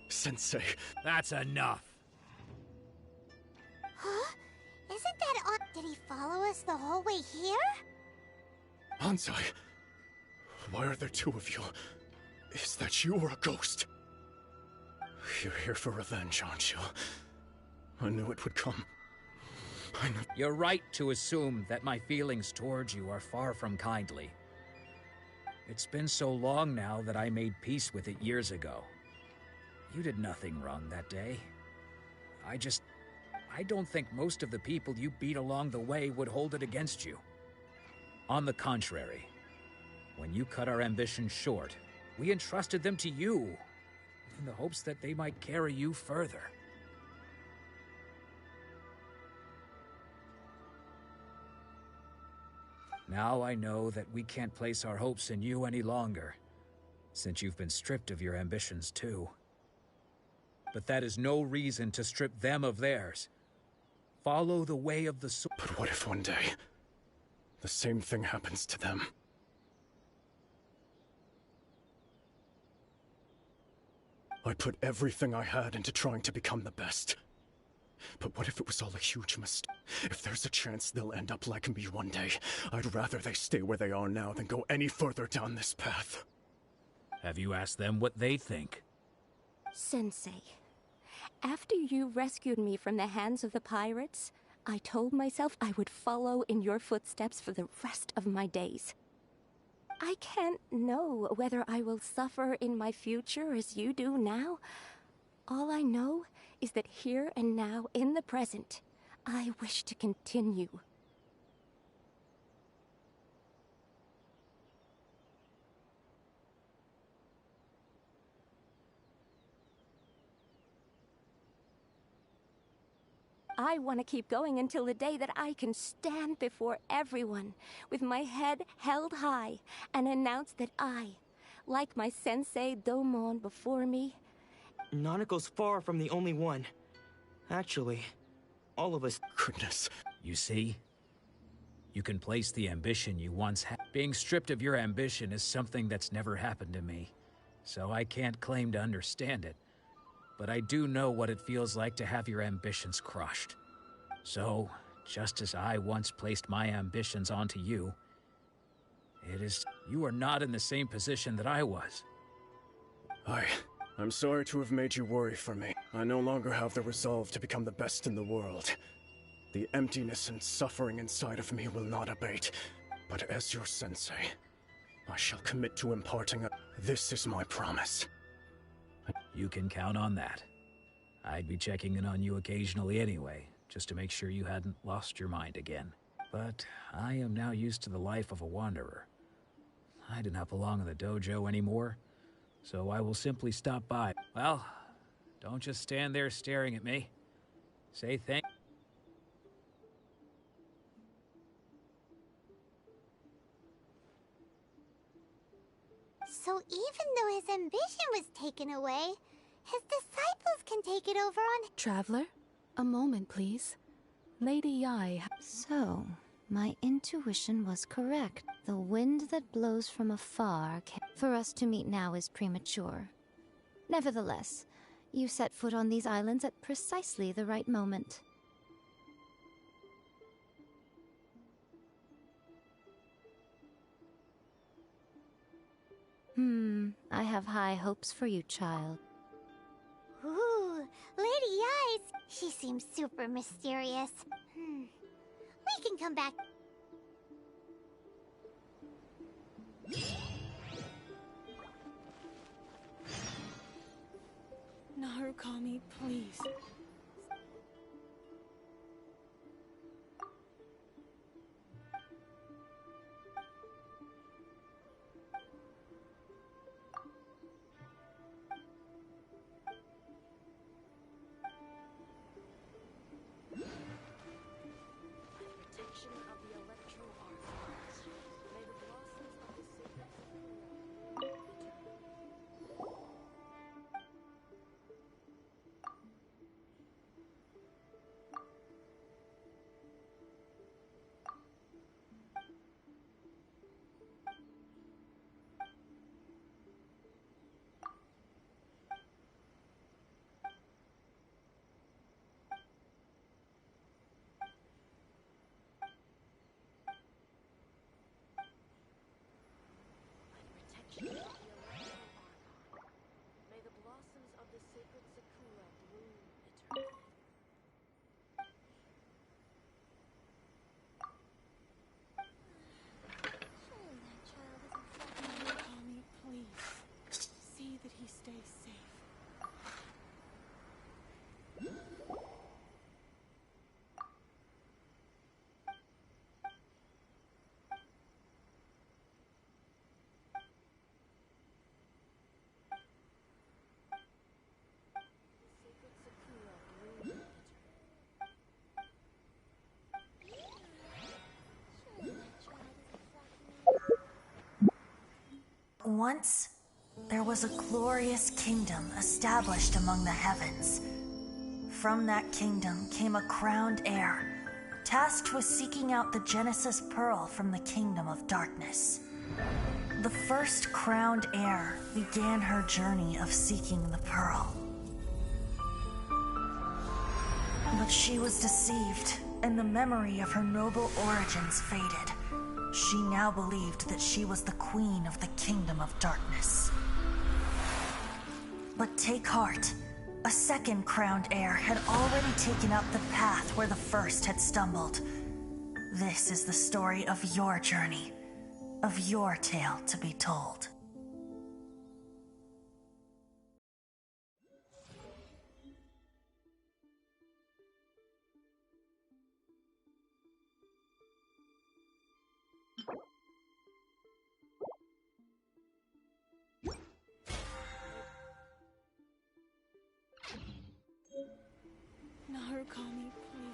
Sensei. That's enough. Huh? Isn't that odd? Did he follow us the whole way here? Ansai, why are there two of you? Is that you or a ghost? You're here for revenge, aren't you? I knew it would come. I knew... You're right to assume that my feelings towards you are far from kindly. It's been so long now that I made peace with it years ago. You did nothing wrong that day. I don't think most of the people you beat along the way would hold it against you. On the contrary, when you cut our ambitions short, we entrusted them to you, in the hopes that they might carry you further. Now I know that we can't place our hopes in you any longer, since you've been stripped of your ambitions too. But that is no reason to strip them of theirs. Follow the way of the sword. But what if one day, the same thing happens to them? I put everything I had into trying to become the best. But what if it was all a huge mistake? If there's a chance they'll end up like me one day, I'd rather they stay where they are now than go any further down this path. Have you asked them what they think? Sensei, after you rescued me from the hands of the pirates, I told myself I would follow in your footsteps for the rest of my days. I can't know whether I will suffer in my future as you do now. All I know is that here and now, in the present, I wish to continue I want to keep going until the day that I can stand before everyone with my head held high and announce that I, like my sensei Domon before me... Nanako's far from the only one. Actually, all of us... Goodness. You see? You can place the ambition you once had. Being stripped of your ambition is something that's never happened to me, so I can't claim to understand it. But I do know what it feels like to have your ambitions crushed. So, just as I once placed my ambitions onto you, you are not in the same position that I was. I'm sorry to have made you worry for me. I no longer have the resolve to become the best in the world. The emptiness and suffering inside of me will not abate. But as your sensei, I shall commit to imparting This is my promise. You can count on that. I'd be checking in on you occasionally anyway, just to make sure you hadn't lost your mind again. But I am now used to the life of a wanderer. I do not belong in the dojo anymore, so I will simply stop by. Well, don't just stand there staring at me. Say thank you. So even though his ambition was taken away, his disciples can take it over on... Traveler, a moment, please. Lady Yai... So, my intuition was correct. The wind that blows from afar for us to meet now is premature. Nevertheless, you set foot on these islands at precisely the right moment. I have high hopes for you, child. Ooh, Lady Eyes. She seems super mysterious. We can come back. Narukami, please. Once, there was a glorious kingdom established among the heavens. From that kingdom came a crowned heir, tasked with seeking out the Genesis Pearl from the kingdom of darkness. The first crowned heir began her journey of seeking the pearl. But she was deceived, and the memory of her noble origins faded. She now believed that she was the queen of the kingdom of darkness. But take heart. A second crowned heir had already taken up the path where the first had stumbled. This is the story of your journey, of your tale to be told. Narukami, please.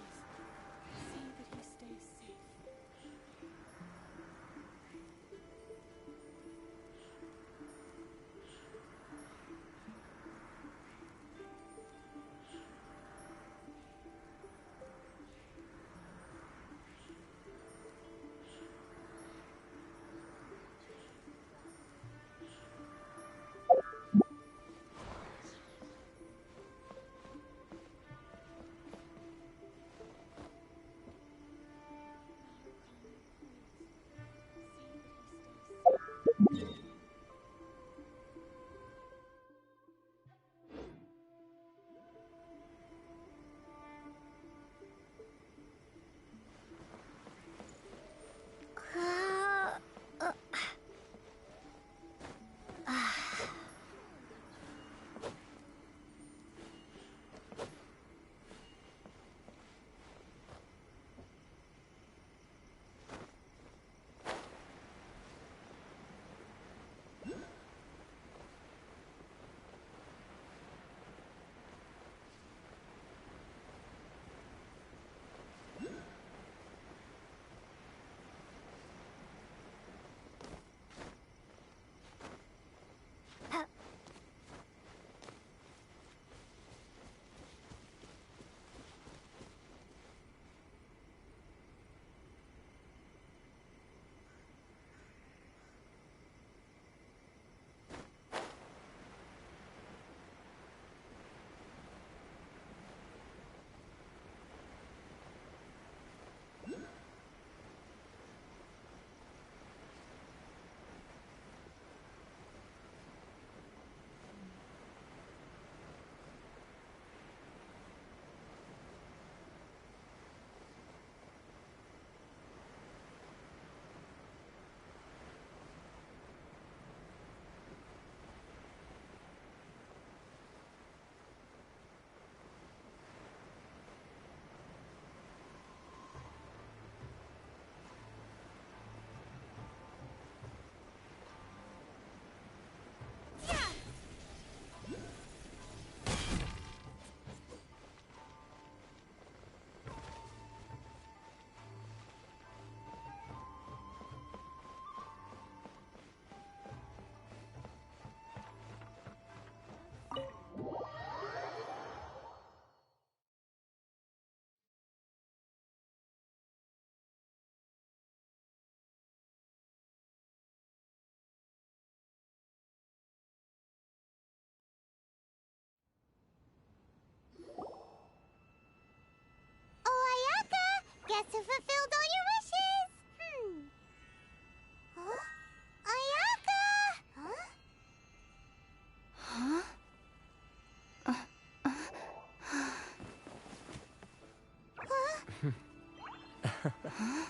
Huh?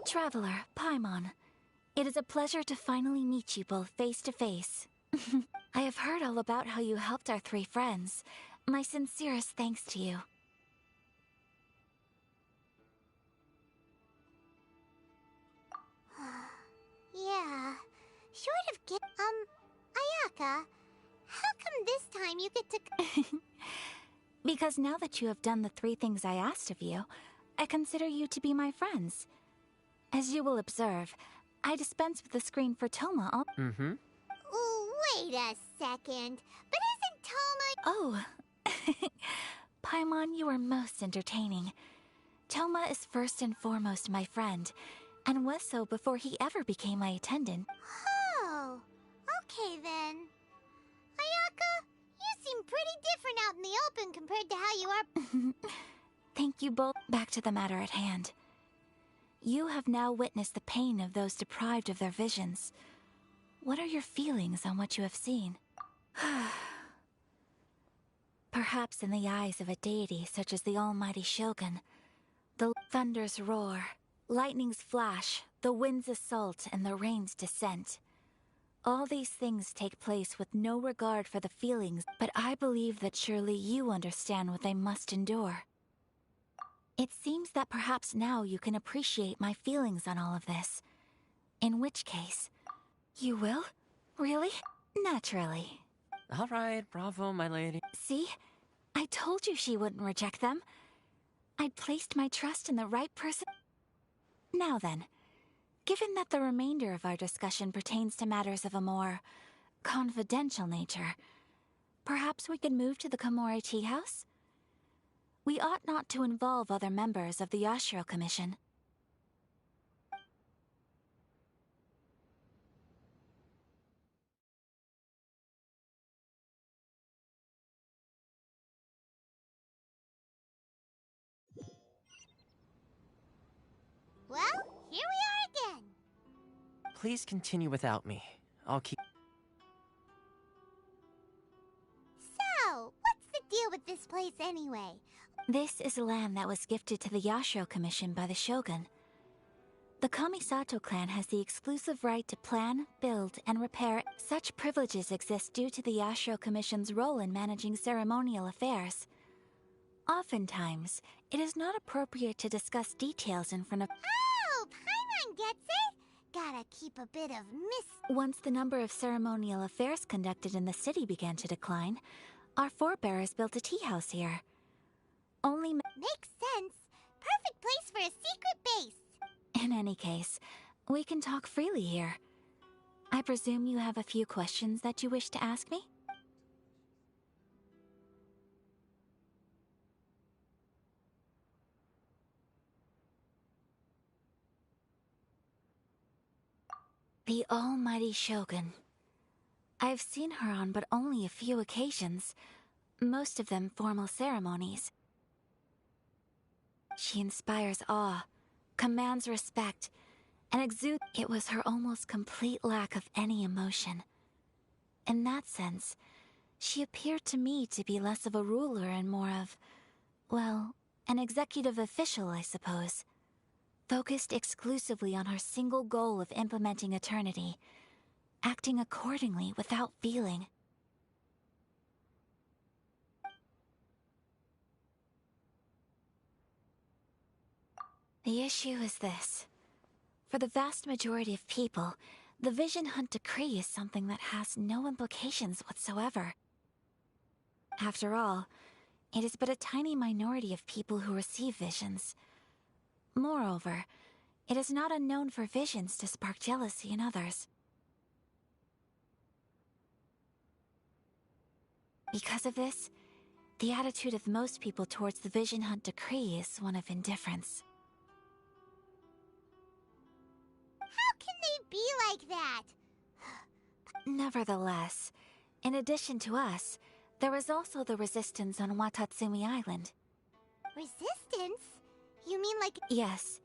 Traveler, Paimon. It is a pleasure to finally meet you both face to face. I have heard all about how you helped our three friends. My sincerest thanks to you. Yeah. Short of Ayaka, how come this time you get to... Because now that you have done the 3 things I asked of you, I consider you to be my friends. As you will observe, I dispense with the screen for Toma all— Ooh, wait a second. But isn't Toma... Oh. Paimon, you are most entertaining. Toma is first and foremost my friend, and was so before he ever became my attendant. Oh, okay then. Ayaka, you seem pretty different out in the open compared to how you are... Thank you both. Back to the matter at hand. You have now witnessed the pain of those deprived of their visions. What are your feelings on what you have seen? Perhaps in the eyes of a deity such as the almighty Shogun, the thunders roar, lightnings flash, the winds assault, and the rains descent. All these things take place with no regard for the feelings, but I believe that surely you understand what they must endure. It seems that perhaps now you can appreciate my feelings on all of this. In which case, you will? Really? Naturally. All right, bravo, my lady. See? I told you she wouldn't reject them. I'd placed my trust in the right person. Now then, given that the remainder of our discussion pertains to matters of a more confidential nature, perhaps we could move to the Komori Tea House? We ought not to involve other members of the Yashiro Commission. Well, here we are again. Please continue without me. I'll keep... So, what's the deal with this place anyway? This is land that was gifted to the Yashiro Commission by the Shogun. The Kamisato clan has the exclusive right to plan, build, and repair. Such privileges exist due to the Yashiro Commission's role in managing ceremonial affairs. Oftentimes, it is not appropriate to discuss details in front of— Oh, Paimon gets it! Gotta keep a bit of Once the number of ceremonial affairs conducted in the city began to decline, our forebears built a tea house here. Makes sense. Perfect place for a secret base. In any case, we can talk freely here. I presume you have a few questions that you wish to ask me? The almighty Shogun. I've seen her on but only a few occasions, most of them formal ceremonies. She inspires awe, commands respect, and exudes— It was her almost complete lack of any emotion. In that sense, she appeared to me to be less of a ruler and more of, well, an executive official, I suppose. Focused exclusively on her single goal of implementing eternity, acting accordingly without feeling. The issue is this. For the vast majority of people, the Vision Hunt Decree is something that has no implications whatsoever. After all, it is but a tiny minority of people who receive visions. Moreover, it is not unknown for visions to spark jealousy in others. Because of this, the attitude of most people towards the Vision Hunt Decree is one of indifference. How can they be like that? Nevertheless, in addition to us, there is also the resistance on Watatsumi Island. Resistance? You mean like— Yes.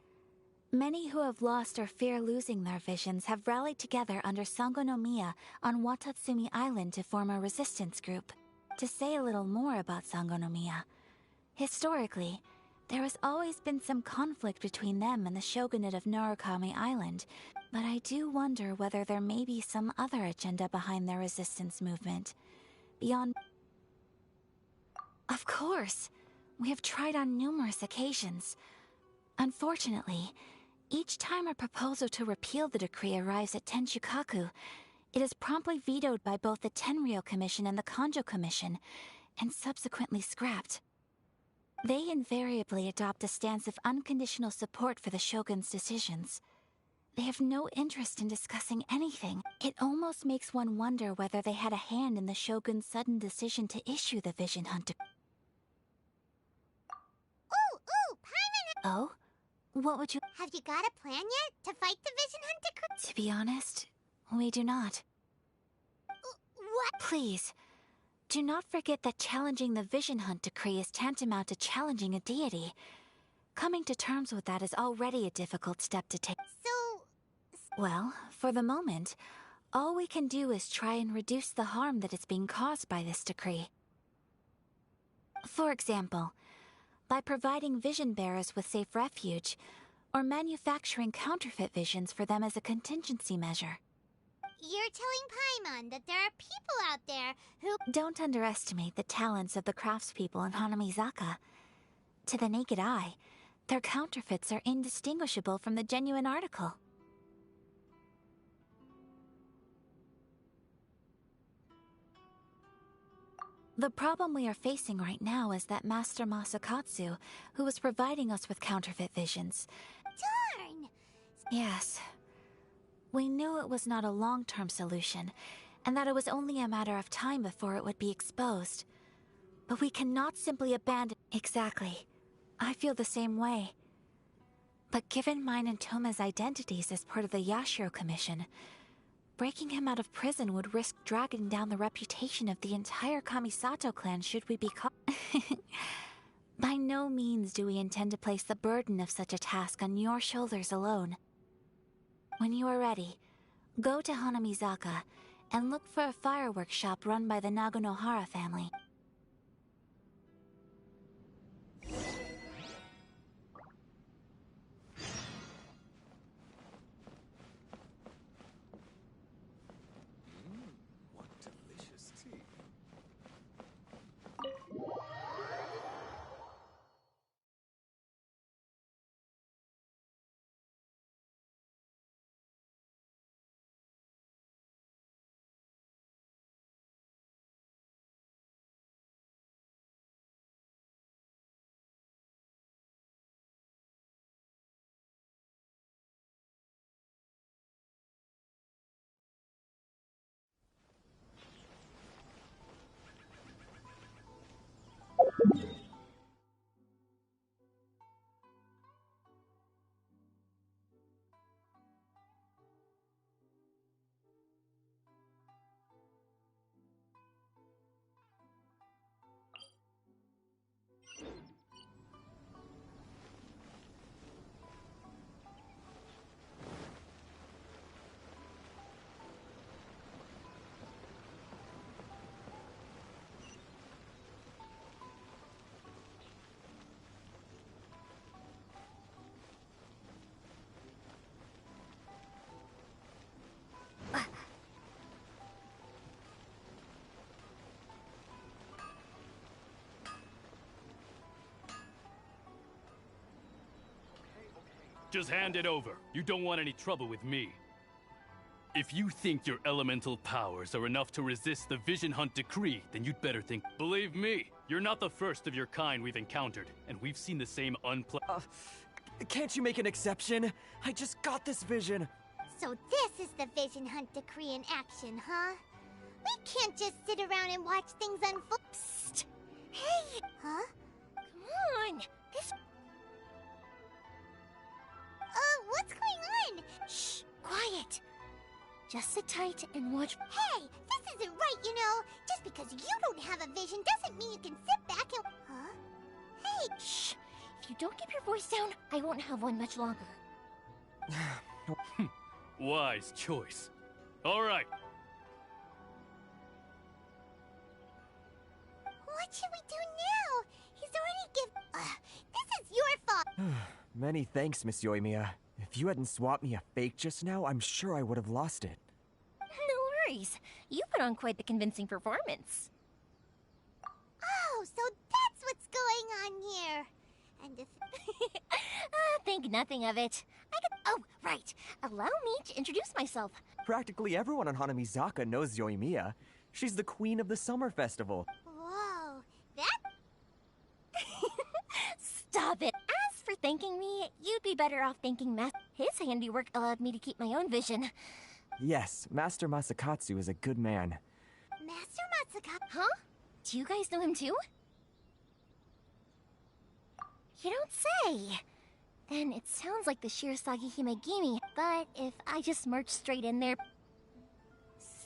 Many who have lost or fear losing their visions have rallied together under Sangonomiya on Watatsumi Island to form a resistance group. To say a little more about Sangonomiya, historically, there has always been some conflict between them and the shogunate of Narukami Island, but I do wonder whether there may be some other agenda behind their resistance movement. Beyond... Of course! We have tried on numerous occasions. Unfortunately, each time a proposal to repeal the decree arrives at Tenshukaku, it is promptly vetoed by both the Tenryou Commission and the Kanjo Commission, and subsequently scrapped. They invariably adopt a stance of unconditional support for the shogun's decisions. They have no interest in discussing anything. It almost makes one wonder whether they had a hand in the shogun's sudden decision to issue the Vision Hunt. Ooh, Paimon! Oh? What would you... Have you got a plan yet to fight the Vision Hunt decree? To be honest, we do not. What? Please, do not forget that challenging the Vision Hunt decree is tantamount to challenging a deity. Coming to terms with that is already a difficult step to take. So... Well, for the moment, all we can do is try and reduce the harm that is being caused by this decree. For example, by providing vision bearers with safe refuge, or manufacturing counterfeit visions for them as a contingency measure. You're telling Paimon that there are people out there who... Don't underestimate the talents of the craftspeople in Hanamizaka. To the naked eye, their counterfeits are indistinguishable from the genuine article. The problem we are facing right now is that Master Masakatsu, who was providing us with counterfeit visions. Darn! Yes. We knew it was not a long-term solution, and that it was only a matter of time before it would be exposed. But we cannot simply abandon... Exactly. I feel the same way. But given mine and Toma's identities as part of the Yashiro Commission, breaking him out of prison would risk dragging down the reputation of the entire Kamisato clan should we be caught. By no means do we intend to place the burden of such a task on your shoulders alone. When you are ready, go to Hanamizaka and look for a fireworks shop run by the Naganohara family. What delicious tea. Just hand it over. You don't want any trouble with me. If you think your elemental powers are enough to resist the Vision Hunt decree, then you'd better think. Believe me, you're not the first of your kind we've encountered, and we've seen the same Can't you make an exception? I just got this vision. So this is the Vision Hunt decree in action, huh? We can't just sit around and watch things unfold. Psst! Hey! Huh? Come on! This... What's going on? Shh! Quiet! Just sit tight and watch... Hey! This isn't right, you know! Just because you don't have a vision doesn't mean you can sit back and... Huh? Hey! Shh! If you don't keep your voice down, I won't have one much longer. Wise choice. All right. What should we do now? He's already this is your fault! Many thanks, Miss Yoimiya. If you hadn't swapped me a fake just now, I'm sure I would have lost it. No worries. You put on quite the convincing performance. Oh, so that's what's going on here. And if... Think nothing of it. Oh, right. Allow me to introduce myself. Practically everyone on Hanamizaka knows Yoimiya. She's the queen of the summer festival. Whoa, that... Stop it. As for thanking me, you'd be better off thanking Master. His handiwork allowed me to keep my own vision. Yes, Master Masakatsu is a good man. Master Matsuka? Huh? Do you guys know him too? You don't say. Then it sounds like the Shirasagi Himegimi, but if I just march straight in there...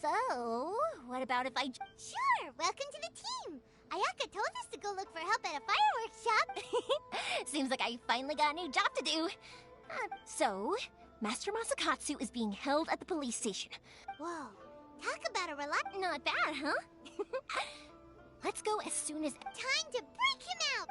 So, what about if I... Sure, welcome to the team! Ayaka told us to go look for help at a fireworks shop. Seems like I finally got a new job to do. So, Master Masakatsu is being held at the police station. Whoa, talk about a Not bad, huh? Let's go as soon as... Time to break him out!